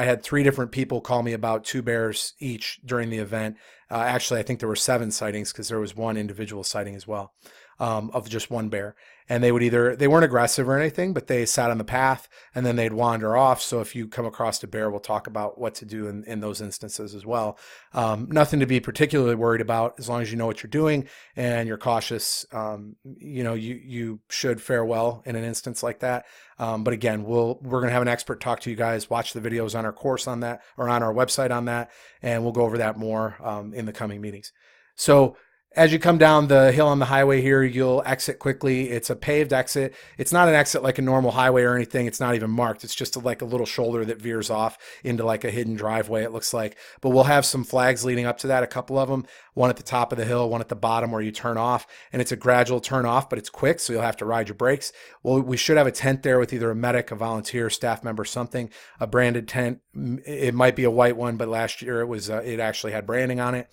Speaker 1: had 3 different people call me about 2 bears each during the event. Actually, I think there were 7 sightings because there was one individual sighting as well, of just one bear. And they weren't aggressive or anything, but they sat on the path and then they'd wander off. So if you come across a bear, we'll talk about what to do in those instances as well. Nothing to be particularly worried about as long as you know what you're doing and you're cautious. You know, you should fare well in an instance like that. But again, we're going to have an expert talk to you guys. Watch the videos on our course on that, or on our website on that, and we'll go over that more in the coming meetings. So as you come down the hill on the highway here, you'll exit quickly. It's a paved exit. It's not an exit like a normal highway or anything. It's not even marked. It's just like a little shoulder that veers off into like a hidden driveway, it looks like. But we'll have some flags leading up to that, a couple of them, one at the top of the hill, one at the bottom where you turn off. And it's a gradual turn off, but it's quick, so you'll have to ride your brakes. Well, we should have a tent there with either a medic, a volunteer, staff member, something, a branded tent. It might be a white one, but last year it actually had branding on it.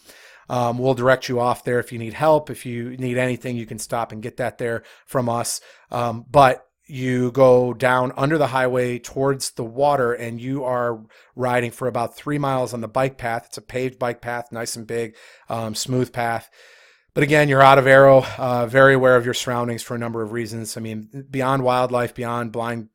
Speaker 1: We'll direct you off there if you need help. If you need anything, you can stop and get that there from us. But you go down under the highway towards the water, and you are riding for about 3 miles on the bike path. It's a paved bike path, nice and big, smooth path. But again, you're out of arrow, very aware of your surroundings for a number of reasons. I mean, beyond wildlife, beyond blind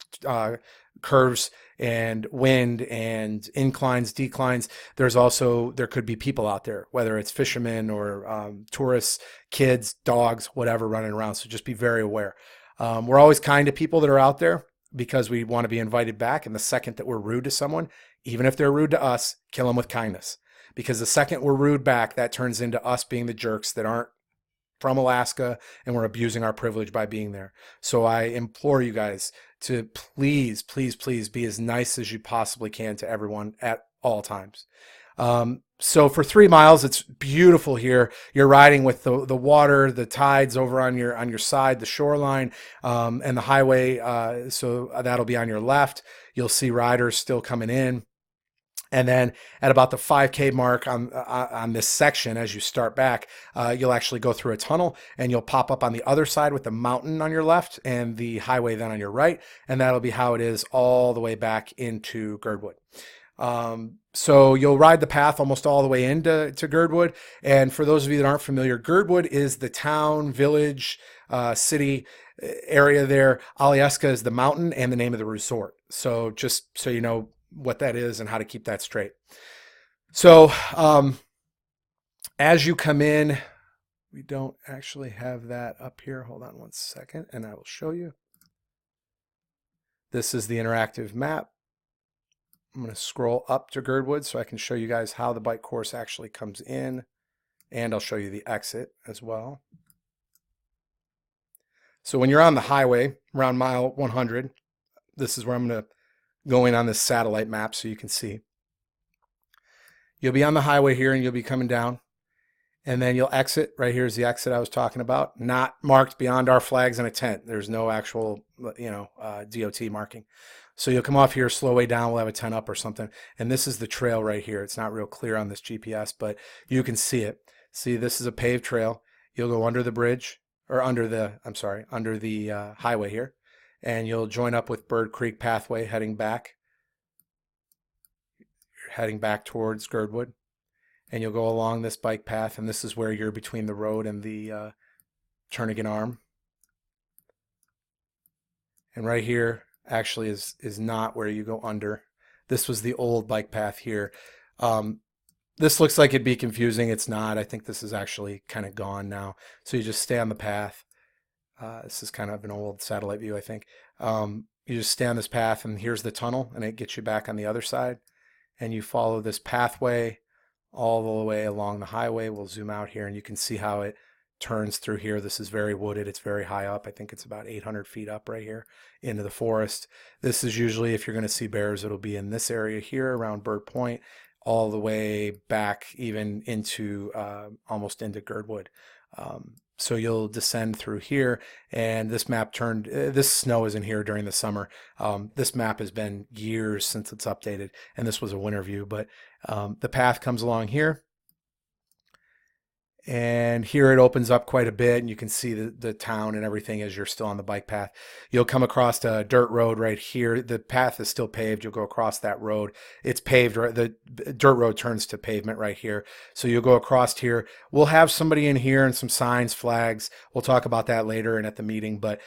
Speaker 1: curves and wind and inclines, declines, there could be people out there, whether it's fishermen or tourists, kids, dogs, whatever, running around. So just be very aware. We're always kind to people that are out there because we want to be invited back. And the second that we're rude to someone, even if they're rude to us, kill them with kindness. Because the second we're rude back, that turns into us being the jerks that aren't from Alaska, and we're abusing our privilege by being there. So I implore you guys to please, please, please be as nice as you possibly can to everyone at all times. So for 3 miles, it's beautiful here. You're riding with the water, the tides over on your side, the shoreline, and the highway. So that'll be on your left. You'll see riders still coming in. And then at about the 5K mark on this section, as you start back, you'll actually go through a tunnel, and you'll pop up on the other side with the mountain on your left and the highway then on your right. And that'll be how it is all the way back into Girdwood. So you'll ride the path almost all the way into Girdwood. And for those of you that aren't familiar, Girdwood is the town, village, city area there. Alyeska is the mountain and the name of the resort. So just so you know what that is and how to keep that straight. So as you come in, we don't actually have that up here. Hold on one second and I will show you. This is the interactive map. I'm going to scroll up to Girdwood so I can show you guys how the bike course actually comes in, and I'll show you the exit as well. So when you're on the highway around mile 100, this is where I'm going to go in on this satellite map so you can see. You'll be on the highway here and you'll be coming down, and then you'll exit. Right here is the exit I was talking about, not marked beyond our flags in a tent. There's no actual, DOT marking. So you'll come off here, slow way down, we'll have a tent up or something. And this is the trail right here. It's not real clear on this GPS, but you can see it. See, this is a paved trail. You'll go under the bridge, or under the highway here, and you'll join up with Bird Creek Pathway heading back towards Girdwood. And you'll go along this bike path, and this is where you're between the road and the Turnagain Arm. And right here actually is not where you go under. This was the old bike path here. This looks like it'd be confusing. It's not. I think this is actually kind of gone now. So you just stay on the path. This is kind of an old satellite view, I think. You just stay on this path, and here's the tunnel, and it gets you back on the other side. And you follow this pathway all the way along the highway. We'll zoom out here, and you can see how it turns through here. This is very wooded. It's very high up. I think it's about 800 feet up right here into the forest. This is usually, if you're going to see bears, it'll be in this area here around Bird Point, all the way back even into almost into Girdwood. So you'll descend through here, and this map turned, this snow is in here during the summer. This map has been years since it's updated, and this was a winter view, but the path comes along here. And here it opens up quite a bit, and you can see the town and everything as you're still on the bike path. You'll come across a dirt road right here. The path is still paved. You'll go across that road. It's paved. The dirt road turns to pavement right here. So you'll go across here. We'll have somebody in here and some signs, flags. We'll talk about that later and at the meeting, but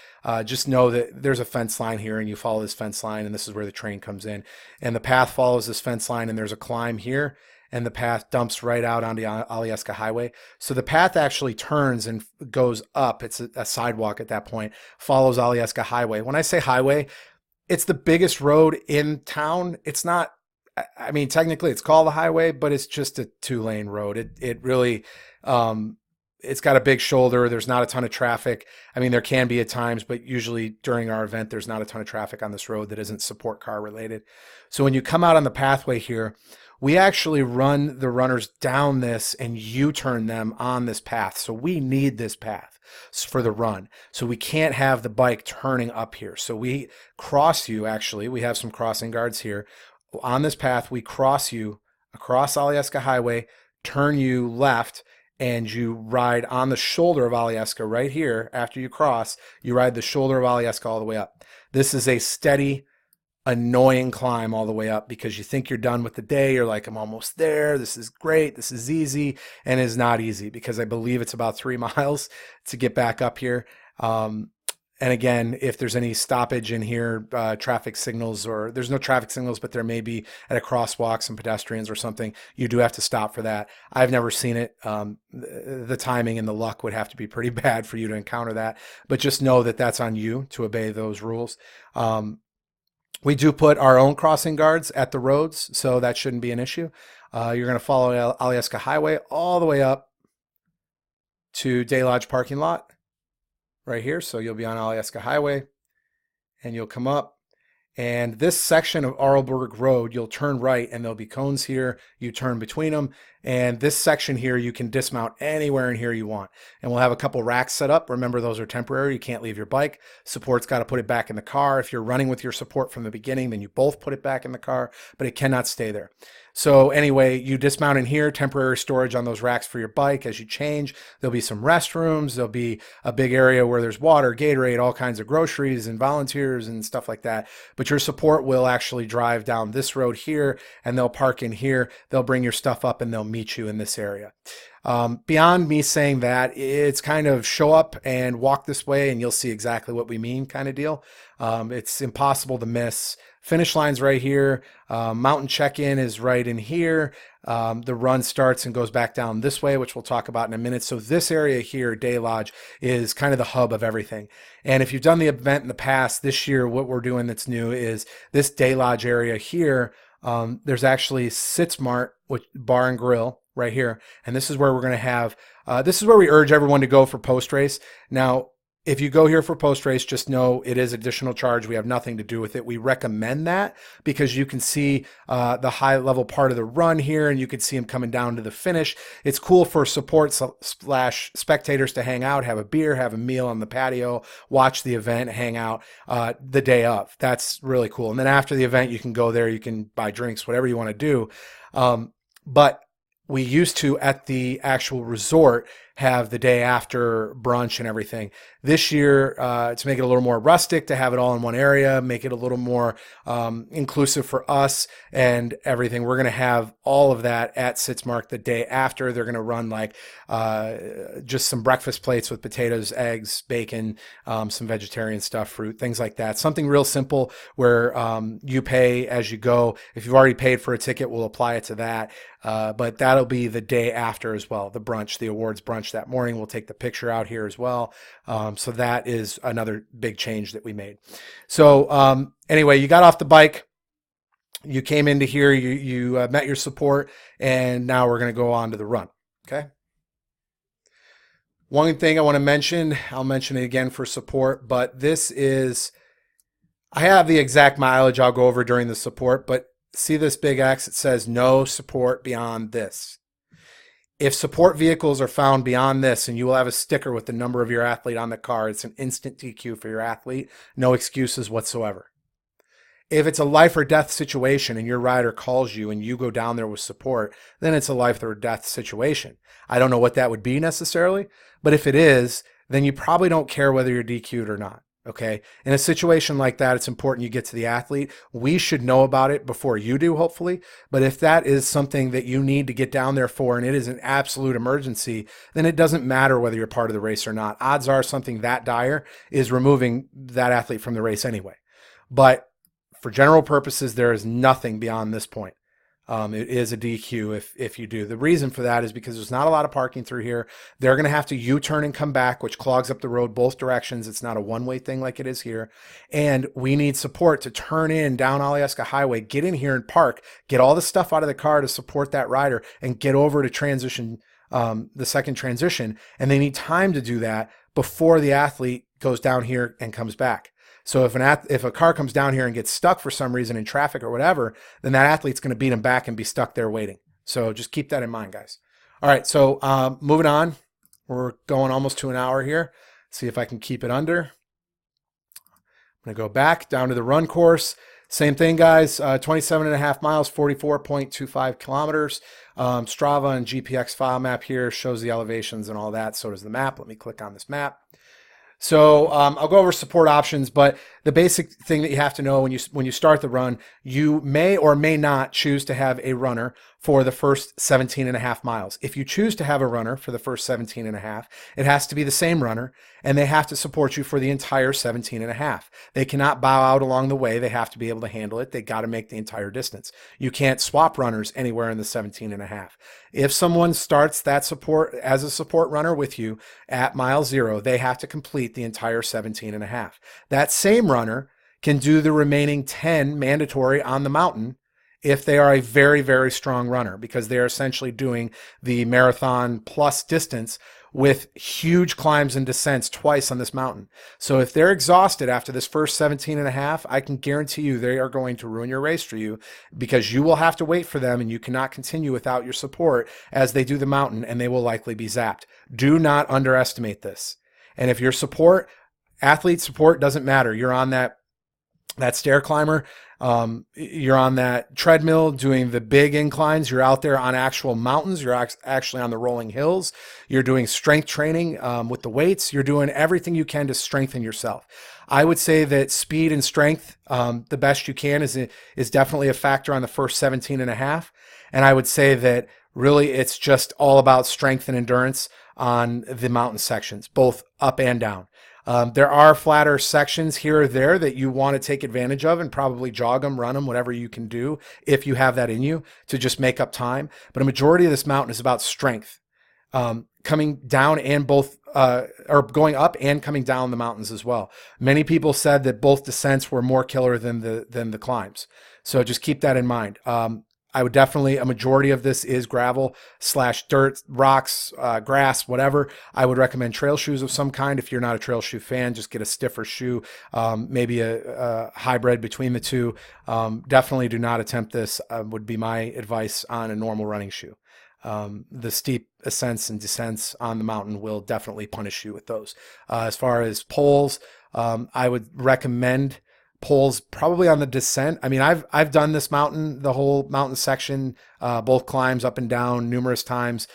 Speaker 1: just know that there's a fence line here, and you follow this fence line, and this is where the train comes in. And the path follows this fence line, and there's a climb here, and the path dumps right out onto Alyeska Highway. So the path actually turns and goes up. It's a sidewalk at that point, follows Alyeska Highway. When I say highway, it's the biggest road in town. It's not, I mean, technically it's called the highway, but it's just a 2-lane road. It really, it's got a big shoulder. There's not a ton of traffic. I mean, there can be at times, but usually during our event, there's not a ton of traffic on this road that isn't support car related. So when you come out on the pathway here, we actually run the runners down this and U-turn them on this path. So we need this path for the run. So we can't have the bike turning up here. So we cross you, actually. We have some crossing guards here. On this path, we cross you across Alyeska Highway, turn you left, and you ride on the shoulder of Alyeska right here. After you cross, you ride the shoulder of Alyeska all the way up. This is a steady, annoying climb all the way up because you think you're done with the day. You're like, I'm almost there. This is great. This is easy. And it's not easy because I believe it's about 3 miles to get back up here. And again, if there's any stoppage in here, traffic signals, or there's no traffic signals, but there may be at a crosswalk some pedestrians or something, you do have to stop for that. I've never seen it. The timing and the luck would have to be pretty bad for you to encounter that. But just know that that's on you to obey those rules. We do put our own crossing guards at the roads, so that shouldn't be an issue. You're going to follow Alyeska Highway all the way up to Day Lodge parking lot right here. So you'll be on Alyeska Highway, and you'll come up. And this section of Arlberg Road, you'll turn right, and there'll be cones here. You turn between them. And this section here, you can dismount anywhere in here you want. And we'll have a couple racks set up. Remember, those are temporary. You can't leave your bike. Support's got to put it back in the car. If you're running with your support from the beginning, then you both put it back in the car, but it cannot stay there. So anyway, you dismount in here, temporary storage on those racks for your bike. As you change, there'll be some restrooms. There'll be a big area where there's water, Gatorade, all kinds of groceries and volunteers and stuff like that. But your support will actually drive down this road here, and they'll park in here. They'll bring your stuff up, and they'll meet you in this area. Beyond me saying that, it's kind of show up and walk this way and you'll see exactly what we mean kind of deal. It's impossible to miss. Finish line's right here. Mountain check-in is right in here. The run starts and goes back down this way, which we'll talk about in a minute. So this area here, Day Lodge, is kind of the hub of everything. And if you've done the event in the past, this year what we're doing that's new is this Day Lodge area here. there's actually Sitsmart, which bar and grill right here. And this is where we're going to have, this is where we urge everyone to go for post race. Now, if you go here for post race, just know it is additional charge. We have nothing to do with it. We recommend that because you can see the high level part of the run here, and you can see them coming down to the finish. It's cool for support slash spectators to hang out, have a beer, have a meal on the patio, watch the event, hang out the day of. That's really cool. And then after the event, you can go there, you can buy drinks, whatever you want to do. But we used to, at the actual resort, have the day after brunch and everything. This year, to make it a little more rustic, to have it all in one area, make it a little more inclusive for us and everything, we're going to have all of that at Sitsmark the day after. They're going to run like just some breakfast plates with potatoes, eggs, bacon, some vegetarian stuff, fruit, things like that. Something real simple where you pay as you go. If you've already paid for a ticket, we'll apply it to that. But that'll be the day after as well, the brunch, the awards brunch that morning. We'll take the picture out here as well. So that is another big change that we made. So anyway, you got off the bike, you came into here, you met your support, and now we're going to go on to the run. Okay. One thing I want to mention, I'll mention it again for support, but this is, I have the exact mileage I'll go over during the support, but see this big X? It says no support beyond this. If support vehicles are found beyond this, and you will have a sticker with the number of your athlete on the car, it's an instant DQ for your athlete. No excuses whatsoever. If it's a life or death situation and your rider calls you and you go down there with support, then it's a life or death situation. I don't know what that would be necessarily, but if it is, then you probably don't care whether you're DQ'd or not. Okay. In a situation like that, it's important you get to the athlete. We should know about it before you do, hopefully. But if that is something that you need to get down there for, and it is an absolute emergency, then it doesn't matter whether you're part of the race or not. Odds are something that dire is removing that athlete from the race anyway. But for general purposes, there is nothing beyond this point. It is a DQ if you do. The reason for that is because there's not a lot of parking through here. They're going to have to U-turn and come back, which clogs up the road both directions. It's not a one-way thing like it is here. And we need support to turn in down Alaska Highway, get in here and park, get all the stuff out of the car to support that rider, and get over to transition, the second transition. And they need time to do that before the athlete goes down here and comes back. So if a car comes down here and gets stuck for some reason in traffic or whatever, then that athlete's going to beat him back and be stuck there waiting. So just keep that in mind, guys. All right, so moving on. We're going almost to an hour here. See if I can keep it under. I'm going to go back down to the run course. Same thing, guys. 27.5 miles, 44.25 kilometers. Strava and GPX file map here shows the elevations and all that. So does the map. Let me click on this map. So I'll go over support options, but the basic thing that you have to know when you start the run, you may or may not choose to have a runner for the first 17.5 miles. If you choose to have a runner for the first 17.5, it has to be the same runner, and they have to support you for the entire 17.5. They cannot bow out along the way. They have to be able to handle it. They got to make the entire distance. You can't swap runners anywhere in the 17.5. If someone starts that support as a support runner with you at mile 0, they have to complete the entire 17.5. That same runner can do the remaining 10 mandatory on the mountain if they are a very, very strong runner, because they're essentially doing the marathon plus distance with huge climbs and descents twice on this mountain. So if they're exhausted after this first 17.5, I can guarantee you they are going to ruin your race for you, because you will have to wait for them and you cannot continue without your support as they do the mountain, and they will likely be zapped. Do not underestimate this. And if your support, athlete support, doesn't matter. You're on that stair climber, you're on that treadmill doing the big inclines, you're out there on actual mountains, you're actually on the rolling hills, you're doing strength training with the weights, you're doing everything you can to strengthen yourself. I would say that speed and strength, the best you can, is definitely a factor on the first 17.5. And I would say that really it's just all about strength and endurance on the mountain sections, both up and down. There are flatter sections here or there that you want to take advantage of and probably jog them, run them, whatever you can do if you have that in you to just make up time. But a majority of this mountain is about strength. coming down and both, or going up and coming down the mountains as well. Many people said that both descents were more killer than the climbs. So just keep that in mind. I would definitely, a majority of this is gravel / dirt, rocks, grass, whatever. I would recommend trail shoes of some kind. If you're not a trail shoe fan, just get a stiffer shoe, maybe a hybrid between the two. Definitely do not attempt this, would be my advice on a normal running shoe. The steep ascents and descents on the mountain will definitely punish you with those. As far as poles, I would recommend poles probably on the descent. I mean, I've done this mountain, the whole mountain section, both climbs up and down numerous times.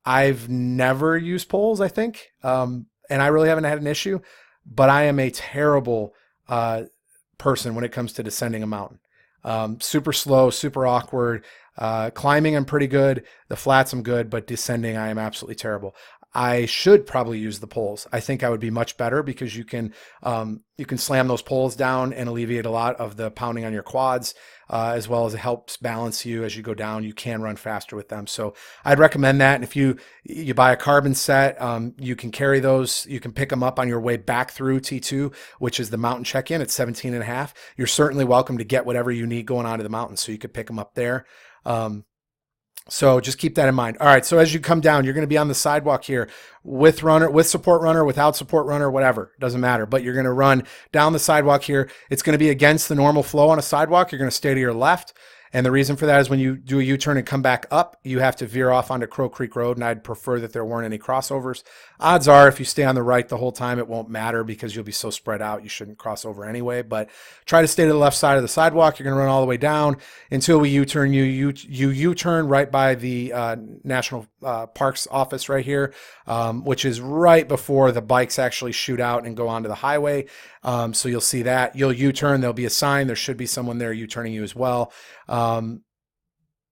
Speaker 1: I've never used poles, I think, and I really haven't had an issue. But I am a terrible person when it comes to descending a mountain. Super slow, super awkward. Climbing, I'm pretty good. The flats, I'm good, but descending, I am absolutely terrible. I should probably use the poles. I think I would be much better because you can slam those poles down and alleviate a lot of the pounding on your quads, as well as it helps balance you as you go down. You can run faster with them. So I'd recommend that. And if you buy a carbon set, you can carry those. You can pick them up on your way back through T2, which is the mountain check-in at 17.5. You're certainly welcome to get whatever you need going onto the mountain. So you could pick them up there. So just keep that in mind. All right. So as you come down, you're going to be on the sidewalk here with support runner, without support runner, whatever, doesn't matter. But you're going to run down the sidewalk here. It's going to be against the normal flow on a sidewalk. You're going to stay to your left. And the reason for that is when you do a U-turn and come back up, you have to veer off onto Crow Creek Road, and I'd prefer that there weren't any crossovers. Odds are if you stay on the right the whole time, it won't matter because you'll be so spread out, you shouldn't cross over anyway. But try to stay to the left side of the sidewalk. You're going to run all the way down until we U-turn. You U-turn right by the National Parks office right here, which is right before the bikes actually shoot out and go onto the highway. So you'll see that. You'll U-turn. There'll be a sign. There should be someone there U-turning you as well.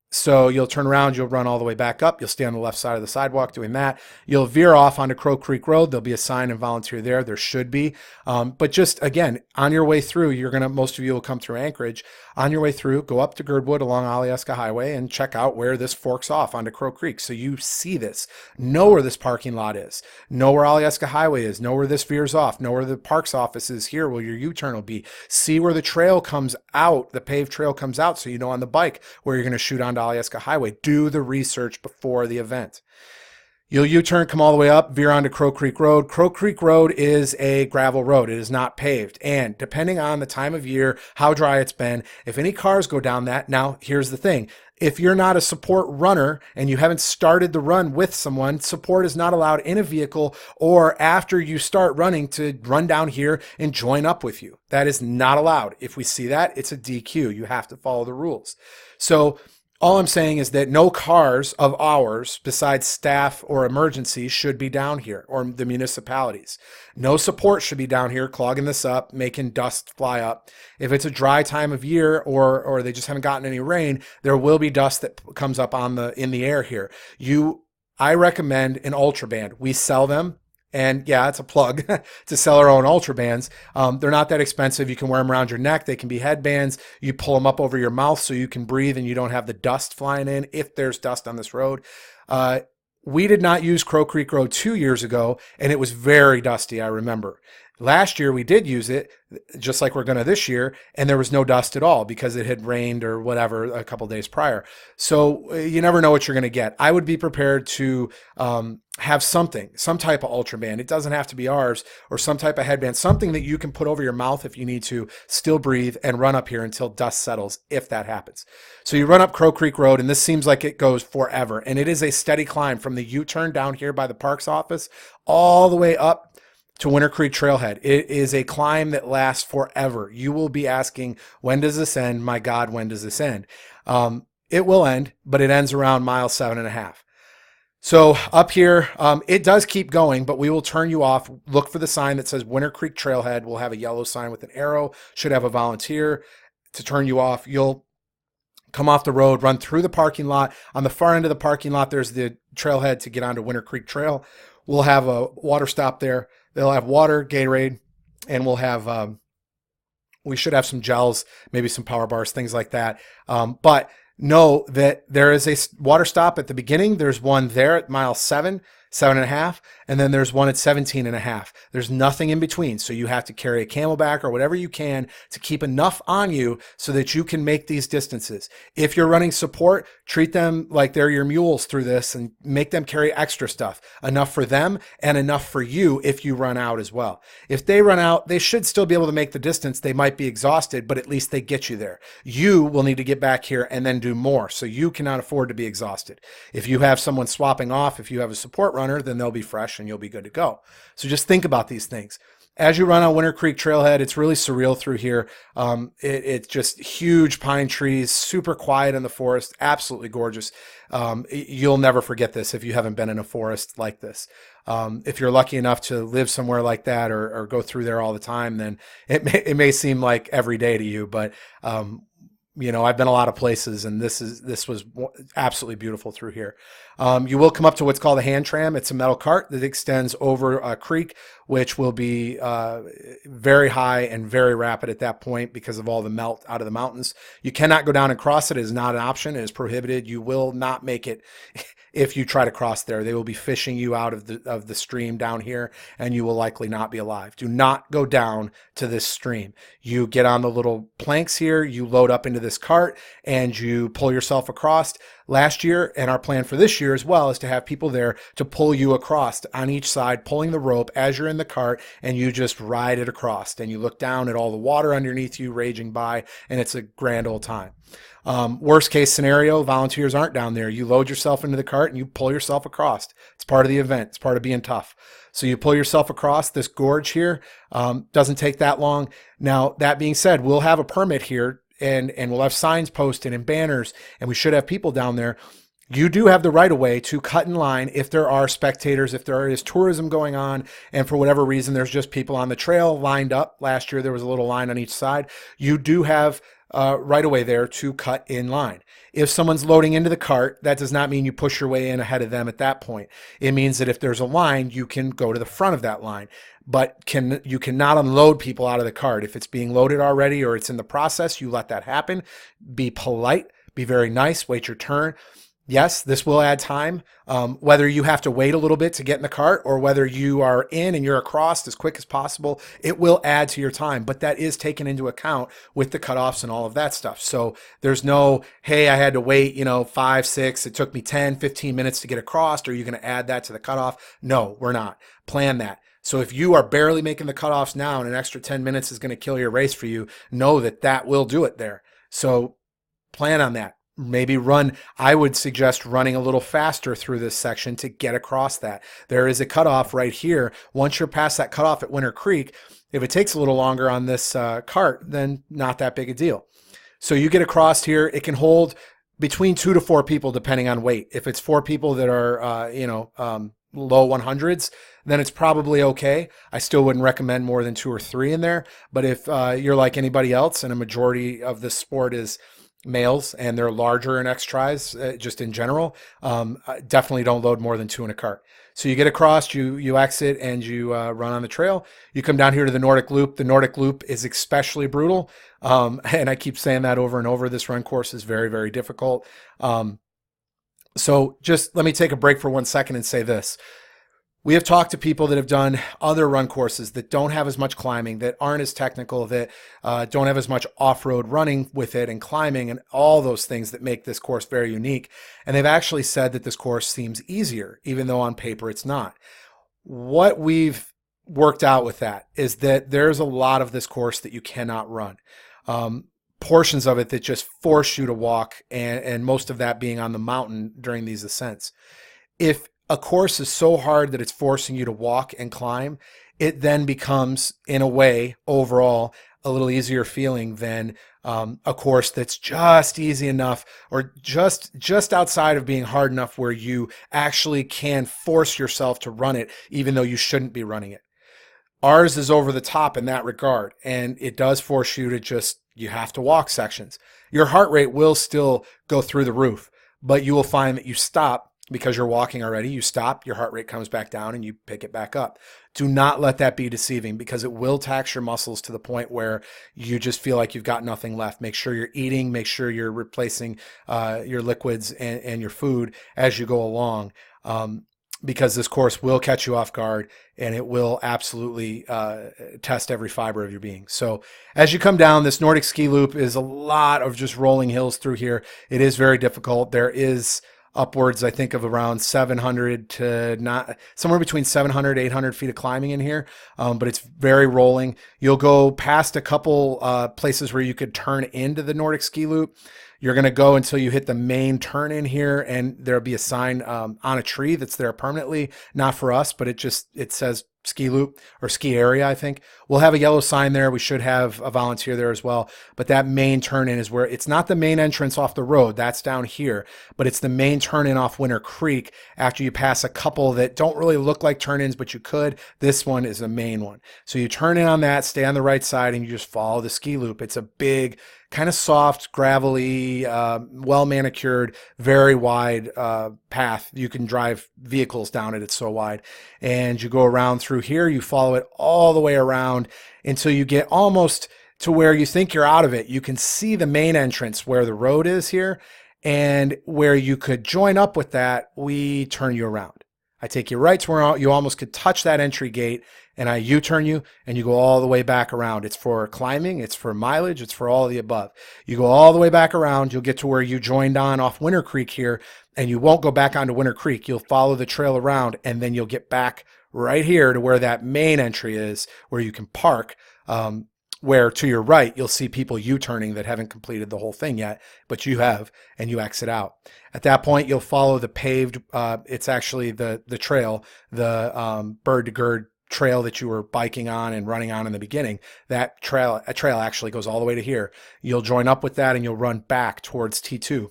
Speaker 1: So you'll turn around, you'll run all the way back up. You'll stay on the left side of the sidewalk doing that. You'll veer off onto Crow Creek Road. There'll be a sign and volunteer there. There should be. But just, again, on your way through, most of you will come through Anchorage. On your way through, go up to Girdwood along Alaska Highway and check out where this forks off onto Crow Creek. So you see this. Know where this parking lot is. Know where Alaska Highway is. Know where this veers off. Know where the parks office is here, where your U-turn will be. See where the trail comes out, the paved trail comes out, so you know on the bike where you're going to shoot onto Alaska Highway. Do the research before the event. You'll U-turn, come all the way up, veer onto Crow Creek Road. Crow Creek Road is a gravel road. It is not paved. And depending on the time of year, how dry it's been, if any cars go down that, now here's the thing. If you're not a support runner and you haven't started the run with someone, support is not allowed in a vehicle or after you start running to run down here and join up with you. That is not allowed. If we see that, it's a DQ. You have to follow the rules. So all I'm saying is that no cars of ours, besides staff or emergency, should be down here, or the municipalities. No support should be down here clogging this up, making dust fly up. If it's a dry time of year or they just haven't gotten any rain, there will be dust that comes up in the air here. I recommend an Ultra Band. We sell them. And yeah, it's a plug to sell our own Ultra Bands. They're not that expensive. You can wear them around your neck. They can be headbands. You pull them up over your mouth so you can breathe and you don't have the dust flying in if there's dust on this road. We did not use Crow Creek Road 2 years ago, and it was very dusty, I remember. Last year, we did use it, just like we're going to this year, and there was no dust at all because it had rained or whatever a couple days prior. So you never know what you're going to get. I would be prepared to have some type of Ultra Band. It doesn't have to be ours, or some type of headband, something that you can put over your mouth if you need to, still breathe, and run up here until dust settles, if that happens. So you run up Crow Creek Road, and this seems like it goes forever, and it is a steady climb from the U-turn down here by the parks office all the way up to Winter Creek Trailhead. It is a climb that lasts forever. You will be asking, when does this end? My God, when does this end? It will end, but it ends around mile 7.5. So up here, it does keep going, but we will turn you off. Look for the sign that says Winter Creek Trailhead. We'll have a yellow sign with an arrow. Should have a volunteer to turn you off. You'll come off the road, run through the parking lot. On the far end of the parking lot, there's the trailhead to get onto Winter Creek Trail. We'll have a water stop there. They'll have water, Gatorade, and we'll have, we should have some gels, maybe some power bars, things like that. But know that there is a water stop at the beginning. There's one there at mile 7, 7.5, and then there's one at 17.5. There's nothing in between. So you have to carry a camelback or whatever you can to keep enough on you so that you can make these distances. If you're running support, treat them like they're your mules through this and make them carry extra stuff, enough for them and enough for you if you run out as well. If they run out, they should still be able to make the distance. They might be exhausted, but at least they get you there. You will need to get back here and then do more. So you cannot afford to be exhausted. If you have someone swapping off, if you have a support runner, then they'll be fresh and you'll be good to go. So just think about these things. As you run on Winter Creek Trailhead, it's really surreal through here. It's just huge pine trees, super quiet in the forest, absolutely gorgeous. You'll never forget this if you haven't been in a forest like this. If you're lucky enough to live somewhere like that or go through there all the time, then it may seem like every day to you, but I've been a lot of places, and this was absolutely beautiful through here. You will come up to what's called a hand tram. It's a metal cart that extends over a creek, which will be very high and very rapid at that point because of all the melt out of the mountains. You cannot go down and cross it. It is not an option. It is prohibited. You will not make it if you try to cross there. They will be fishing you out of the stream down here, and you will likely not be alive. Do not go down to this stream. You get on the little planks here, you load up into this cart, and you pull yourself across. Last year, and our plan for this year as well, is to have people there to pull you across on each side, pulling the rope as you're in the cart, and you just ride it across. And you look down at all the water underneath you raging by, and it's a grand old time. Worst case scenario, volunteers aren't down there. You load yourself into the cart and you pull yourself across. It's part of the event. It's part of being tough. So you pull yourself across this gorge here. Doesn't take that long. Now, that being said, we'll have a permit here, and we'll have signs posted and banners, and we should have people down there. You do have the right of way to cut in line if there are spectators, if there is tourism going on, and for whatever reason, there's just people on the trail lined up. Last year, there was a little line on each side. You do have right away there to cut in line. If someone's loading into the cart, that does not mean you push your way in ahead of them at that point. It means that if there's a line, you can go to the front of that line, but you cannot unload people out of the cart. If it's being loaded already or it's in the process, you let that happen. Be polite, be very nice, wait your turn. Yes, this will add time. Whether you have to wait a little bit to get in the cart or whether you are in and you're across as quick as possible, it will add to your time. But that is taken into account with the cutoffs and all of that stuff. So there's no, hey, I had to wait, 5, 6, it took me 10, 15 minutes to get across. Are you going to add that to the cutoff? No, we're not. Plan that. So if you are barely making the cutoffs now and an extra 10 minutes is going to kill your race for you, know that will do it there. So plan on that. Maybe I would suggest running a little faster through this section to get across that. There is a cutoff right here. Once you're past that cutoff at Winter Creek, if it takes a little longer on this cart, then not that big a deal. So you get across here. It can hold between 2 to 4 people depending on weight. If it's 4 people that are, low 100s, then it's probably okay. I still wouldn't recommend more than 2 or 3 in there. But if you're like anybody else and a majority of this sport is males and they're larger in X-Tris, just in general, definitely don't load more than 2 in a cart. So you get across, you exit, and you run on the trail. You come down here to the Nordic Loop. The Nordic Loop is especially brutal. And I keep saying that over and over. This run course is very, very difficult. So just let me take a break for 1 second and say this. We have talked to people that have done other run courses that don't have as much climbing, that aren't as technical, that don't have as much off-road running with it and climbing and all those things that make this course very unique. And they've actually said that this course seems easier, even though on paper it's not. What we've worked out with that is that there's a lot of this course that you cannot run. Portions of it that just force you to walk, and most of that being on the mountain during these ascents. If a course is so hard that it's forcing you to walk and climb, it then becomes, in a way, overall, a little easier feeling than a course that's just easy enough or just outside of being hard enough where you actually can force yourself to run it, even though you shouldn't be running it. Ours is over the top in that regard, and it does force you to you have to walk sections. Your heart rate will still go through the roof, but you will find that you stop because you're walking already, you stop, your heart rate comes back down, and you pick it back up. Do not let that be deceiving, because it will tax your muscles to the point where you just feel like you've got nothing left. Make sure you're eating, make sure you're replacing your liquids and your food as you go along. Because this course will catch you off guard, and it will absolutely test every fiber of your being. So as you come down, this Nordic ski loop is a lot of just rolling hills through here. It is very difficult. There is upwards, I think, of around 700 to not somewhere between 700, 800 feet of climbing in here. But it's very rolling. You'll go past a couple places where you could turn into the Nordic ski loop. You're going to go until you hit the main turn in here, and there'll be a sign on a tree that's there permanently, not for us, but it says ski loop or ski area, I think. We'll have a yellow sign there. We should have a volunteer there as well. But that main turn in is where it's not the main entrance off the road. That's down here, but it's the main turn in off Winter Creek after you pass a couple that don't really look like turn ins, but you could. This one is the main one. So you turn in on that, stay on the right side, and you just follow the ski loop. It's a big, kind of soft, gravelly, well manicured, very wide path. You can drive vehicles down it. It's so wide. And you go around through here. You follow it all the way around until you get almost to where you think you're out of it. You can see the main entrance where the road is here, and where you could join up with that, we turn you around. I take you right to where you almost could touch that entry gate, and I U-turn you, and you go all the way back around. It's for climbing, it's for mileage, it's for all of the above. You go all the way back around, you'll get to where you joined on off Winter Creek here, and you won't go back onto Winter Creek. You'll follow the trail around, and then you'll get back right here to where that main entry is, where you can park, where to your right, you'll see people U-turning that haven't completed the whole thing yet, but you have, and you exit out. At that point, you'll follow the paved, it's actually the trail, the bird to gird trail that you were biking on and running on in the beginning. That trail actually goes all the way to here. You'll join up with that, and you'll run back towards T2.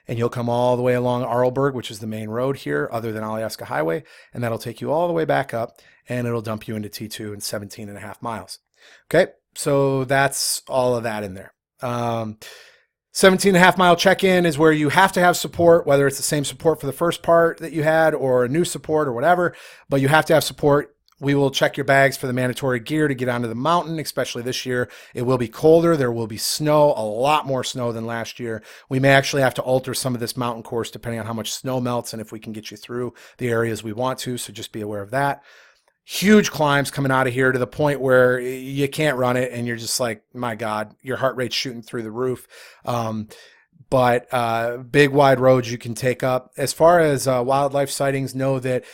Speaker 1: And you'll come all the way along Arlberg, which is the main road here, other than Alaska Highway, and that'll take you all the way back up, and it'll dump you into T2 in 17.5 miles. Okay, so that's all of that in there. 17.5 mile check-in is where you have to have support, whether it's the same support for the first part that you had or a new support or whatever, but you have to have support. We will check your bags for the mandatory gear to get onto the mountain, especially this year. It will be colder. There will be snow, a lot more snow than last year. We may actually have to alter some of this mountain course depending on how much snow melts and if we can get you through the areas we want to, so just be aware of that. Huge climbs coming out of here to the point where you can't run it, and you're just like, my God, your heart rate's shooting through the roof. But big wide roads you can take up. As far as wildlife sightings, know that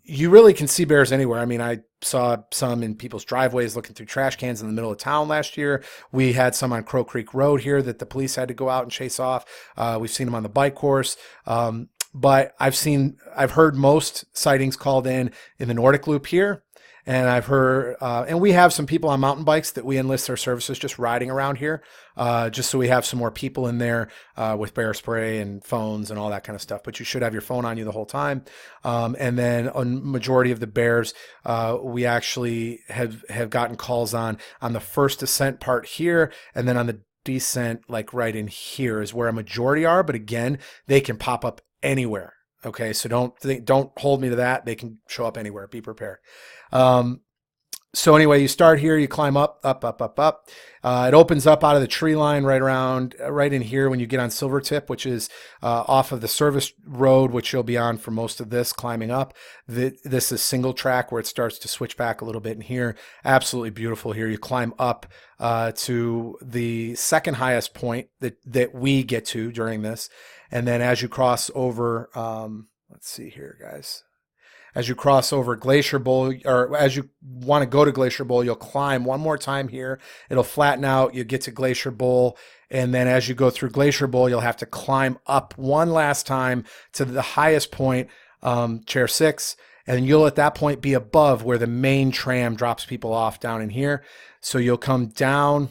Speaker 1: you really can see bears anywhere. I mean, I saw some in people's driveways looking through trash cans in the middle of town last year. We had some on Crow Creek Road here that the police had to go out and chase off. We've seen them on the bike course. But I've heard most sightings called in the Nordic Loop here. And I've heard, and we have some people on mountain bikes that we enlist their services just riding around here, just so we have some more people in there with bear spray and phones and all that kind of stuff. But you should have your phone on you the whole time. And then a majority of the bears, we actually have gotten calls on the first ascent part here, and then on the descent, like right in here is where a majority are. But again, they can pop up anywhere. Okay, so don't hold me to that. They can show up anywhere. Be prepared. So anyway, you start here, you climb up. It opens up out of the tree line right in here when you get on Silvertip, which is off of the service road, which you'll be on for most of this climbing up. This is single track where it starts to switch back a little bit in here. Absolutely beautiful here. You climb up to the second highest point that we get to during this. And then as you cross over, let's see here, guys. As you cross over Glacier Bowl, or as you want to go to Glacier Bowl, you'll climb one more time here. It'll flatten out. You get to Glacier Bowl. And then as you go through Glacier Bowl, you'll have to climb up one last time to the highest point, Chair 6. And you'll at that point be above where the main tram drops people off down in here. So you'll come down,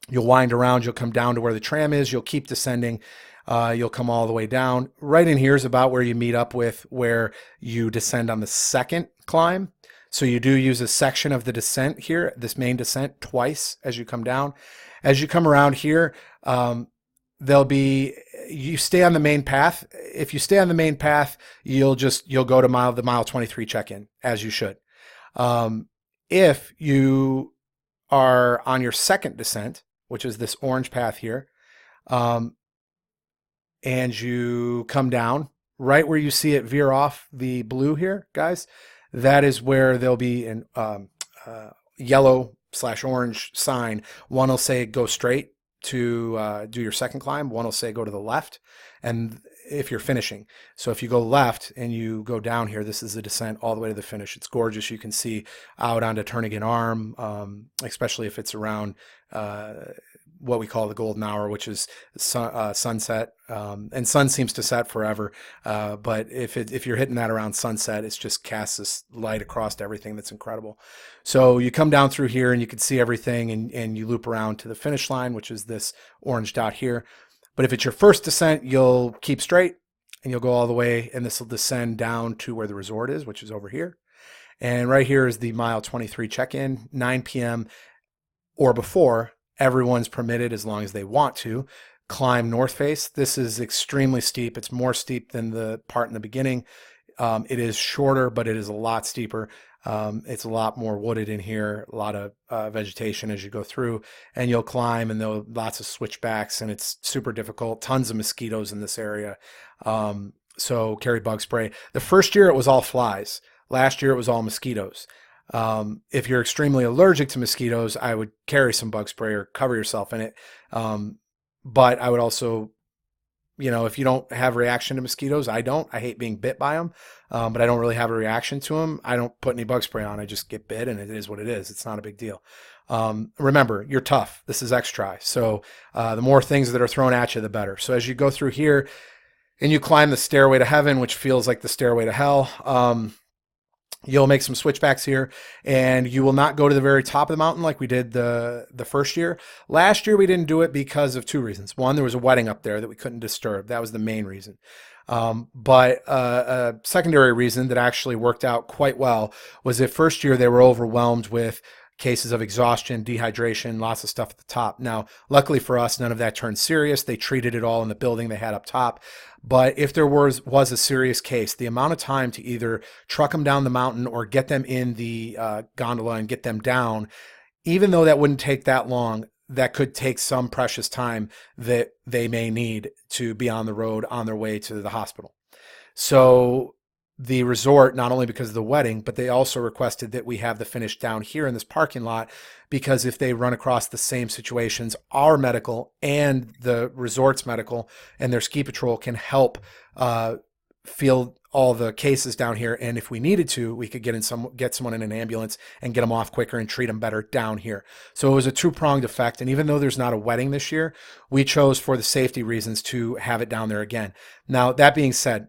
Speaker 1: you'll wind around, you'll come down to where the tram is. You'll keep descending. You'll come all the way down. Right in here is about where you meet up with where you descend on the second climb. So you do use a section of the descent here, this main descent, twice as you come down. As you come around here, there'll be, you stay on the main path. If you stay on the main path, you'll go to the mile 23 check-in, as you should. If you are on your second descent, which is this orange path here, and you come down right where you see it veer off the blue here, guys, that is where there'll be an yellow/orange sign. One will say go straight to do your second climb. One will say go to the left, and if you're finishing. So if you go left and you go down here, this is the descent all the way to the finish. It's gorgeous. You can see out onto Turnagain Arm, especially if it's around what we call the golden hour, which is sunset. And sun seems to set forever. But if you're hitting that around sunset, it's just casts this light across everything that's incredible. So you come down through here and you can see everything, and you loop around to the finish line, which is this orange dot here. But if it's your first descent, you'll keep straight and you'll go all the way, and this will descend down to where the resort is, which is over here. And right here is the mile 23 check-in, 9 p.m. or before. Everyone's permitted, as long as they want to, climb north face. This is extremely steep. It's more steep than the part in the beginning. It is shorter, but it is a lot steeper. It's a lot more wooded in here, a lot of vegetation as you go through, and you'll climb, and there'll lots of switchbacks, and it's super difficult. Tons of mosquitoes in this area. So carry bug spray. The first year it was all flies. Last year it was all mosquitoes. If you're extremely allergic to mosquitoes, I would carry some bug spray or cover yourself in it. But I would also, if you don't have a reaction to mosquitoes, I don't. I hate being bit by them, but I don't really have a reaction to them. I don't put any bug spray on. I just get bit, and it is what it is. It's not a big deal. Remember, you're tough. This is X-Tri. So the more things that are thrown at you, the better. So as you go through here and you climb the stairway to heaven, which feels like the stairway to hell, you'll make some switchbacks here, and you will not go to the very top of the mountain like we did the first year. Last year, we didn't do it because of two reasons. One, there was a wedding up there that we couldn't disturb. That was the main reason. But a secondary reason that actually worked out quite well was that first year they were overwhelmed with cases of exhaustion, dehydration, lots of stuff at the top. Now, luckily for us, none of that turned serious. They treated it all in the building they had up top. But if there was a serious case, the amount of time to either truck them down the mountain or get them in the gondola and get them down, even though that wouldn't take that long, that could take some precious time that they may need to be on the road on their way to the hospital. So the resort, not only because of the wedding, but they also requested that we have the finish down here in this parking lot, because if they run across the same situations, our medical and the resort's medical and their ski patrol can help field all the cases down here. And if we needed to, we could get someone in an ambulance and get them off quicker and treat them better down here. So it was a two-pronged effect. And even though there's not a wedding this year, we chose for the safety reasons to have it down there again. Now, that being said,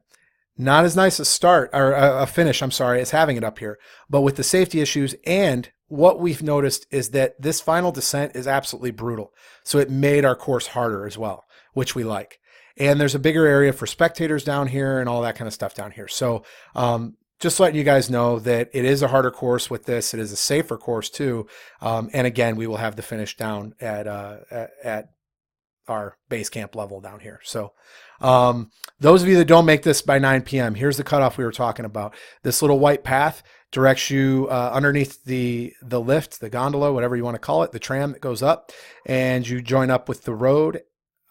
Speaker 1: not as nice a start or a finish, as having it up here, but with the safety issues, and what we've noticed is that this final descent is absolutely brutal. So it made our course harder as well, which we like. And there's a bigger area for spectators down here and all that kind of stuff down here. So just letting you guys know that it is a harder course with this. It is a safer course too. And again, we will have the finish down at our base camp level down here. So those of you that don't make this by 9 p.m., here's the cutoff we were talking about. This little white path directs you underneath the lift, the gondola, whatever you want to call it, the tram that goes up, and you join up with the road.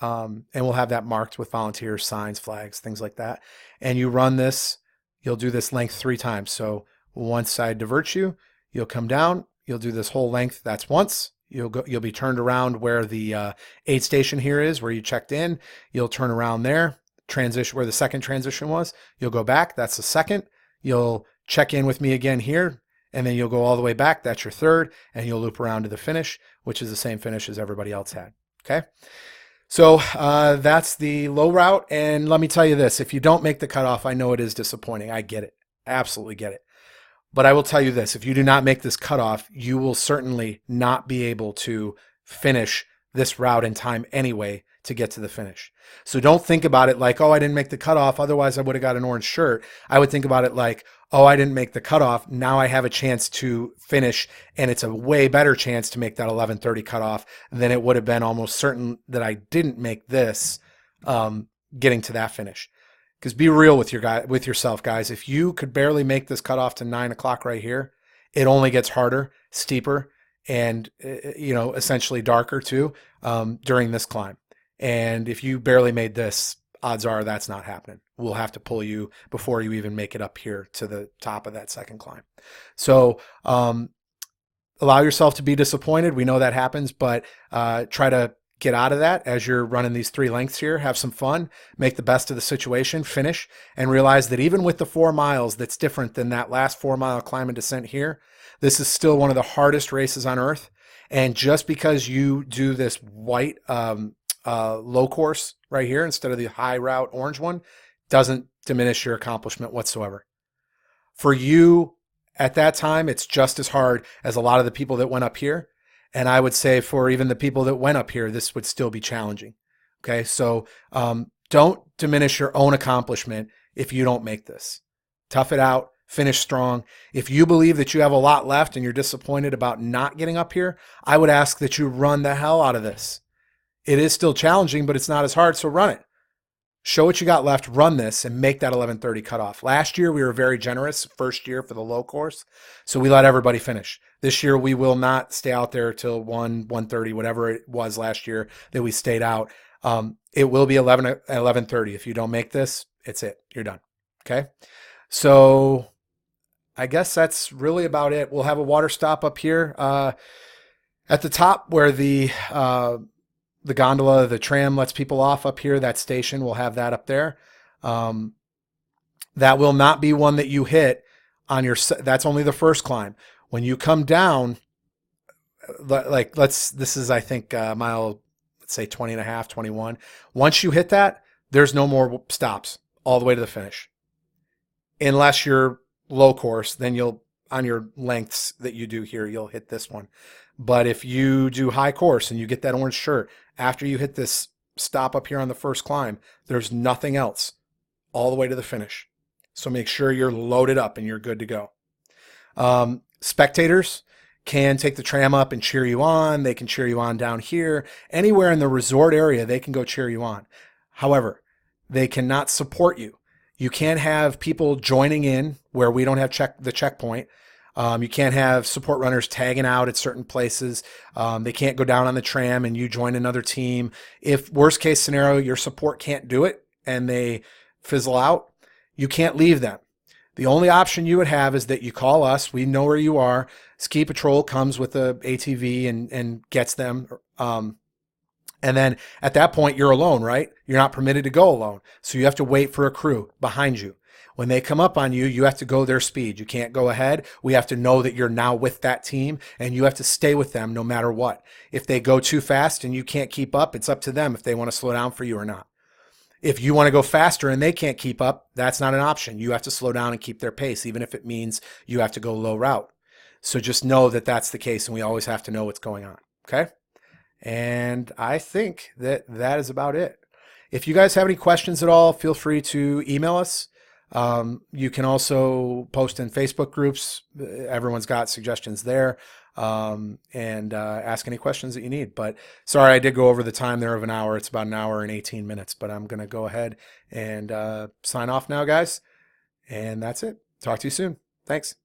Speaker 1: And we'll have that marked with volunteers, signs, flags, things like that. And you run this, you'll do this length 3 times. So once I divert you, you'll come down, you'll do this whole length. That's once. You'll be turned around where the aid station here is, where you checked in. You'll turn around there, transition where the second transition was. You'll go back. That's the second. You'll check in with me again here, and then you'll go all the way back. That's your third, and you'll loop around to the finish, which is the same finish as everybody else had. Okay. So that's the low route. And let me tell you this, if you don't make the cutoff, I know it is disappointing. I get it. Absolutely get it. But I will tell you this, if you do not make this cutoff, you will certainly not be able to finish this route in time anyway to get to the finish. So don't think about it like, oh, I didn't make the cutoff, otherwise I would have got an orange shirt. I would think about it like, oh, I didn't make the cutoff. Now I have a chance to finish, and it's a way better chance to make that 11:30 cutoff than it would have been almost certain that I didn't make this, getting to that finish. Because be real with with yourself, guys. If you could barely make this cutoff to 9 o'clock right here, it only gets harder, steeper, and essentially darker too, during this climb. And if you barely made this, odds are that's not happening. We'll have to pull you before you even make it up here to the top of that second climb. So allow yourself to be disappointed. We know that happens, but try to get out of that as you're running these 3 lengths here. Have some fun, make the best of the situation, finish, and realize that even with the 4 miles that's different than that last 4-mile climb and descent here, this is still one of the hardest races on earth. And just because you do this white low course right here instead of the high route orange one doesn't diminish your accomplishment whatsoever. For you at that time, it's just as hard as a lot of the people that went up here. And I would say for even the people that went up here, this would still be challenging. Okay, so don't diminish your own accomplishment if you don't make this. Tough it out, finish strong. If you believe that you have a lot left and you're disappointed about not getting up here, I would ask that you run the hell out of this. It is still challenging, but it's not as hard, so run it. Show what you got left, run this, and make that 11:30 cutoff. Last year, we were very generous, first year for the low course, so we let everybody finish. This year, we will not stay out there till 1:30, whatever it was last year that we stayed out. It will be 11:30. If you don't make this, it's it. You're done. Okay? So I guess that's really about it. We'll have a water stop up here at the top where the gondola, the tram lets people off up here. That station, we'll have that up there. That will not be one that you hit on your, that's only the first climb. When you come down, like this is, I think, mile, let's say 20 and a half, 21. Once you hit that, there's no more stops all the way to the finish. Unless you're low course, then you'll, on your lengths that you do here, you'll hit this one. But if you do high course and you get that orange shirt, after you hit this stop up here on the first climb, there's nothing else all the way to the finish. So make sure you're loaded up and you're good to go. Spectators can take the tram up and cheer you on. They can cheer you on down here. Anywhere in the resort area, they can go cheer you on. However, they cannot support you. You can't have people joining in where we don't have the checkpoint. You can't have support runners tagging out at certain places. They can't go down on the tram and you join another team. If worst case scenario, your support can't do it and they fizzle out, you can't leave them. The only option you would have is that you call us. We know where you are. Ski Patrol comes with a ATV and gets them. And then at that point, you're alone, right? You're not permitted to go alone. So you have to wait for a crew behind you. When they come up on you, you have to go their speed. You can't go ahead. We have to know that you're now with that team and you have to stay with them no matter what. If they go too fast and you can't keep up, it's up to them if they want to slow down for you or not. If you want to go faster and they can't keep up, that's not an option. You have to slow down and keep their pace, even if it means you have to go low route. So just know that that's the case and we always have to know what's going on. Okay? And I think that is about it. If you guys have any questions at all, feel free to email us. You can also post in Facebook groups. Everyone's got suggestions there, and ask any questions that you need. But sorry, I did go over the time there of an hour. It's about an hour and 18 minutes, but I'm going to go ahead and sign off now, guys. And that's it. Talk to you soon. Thanks.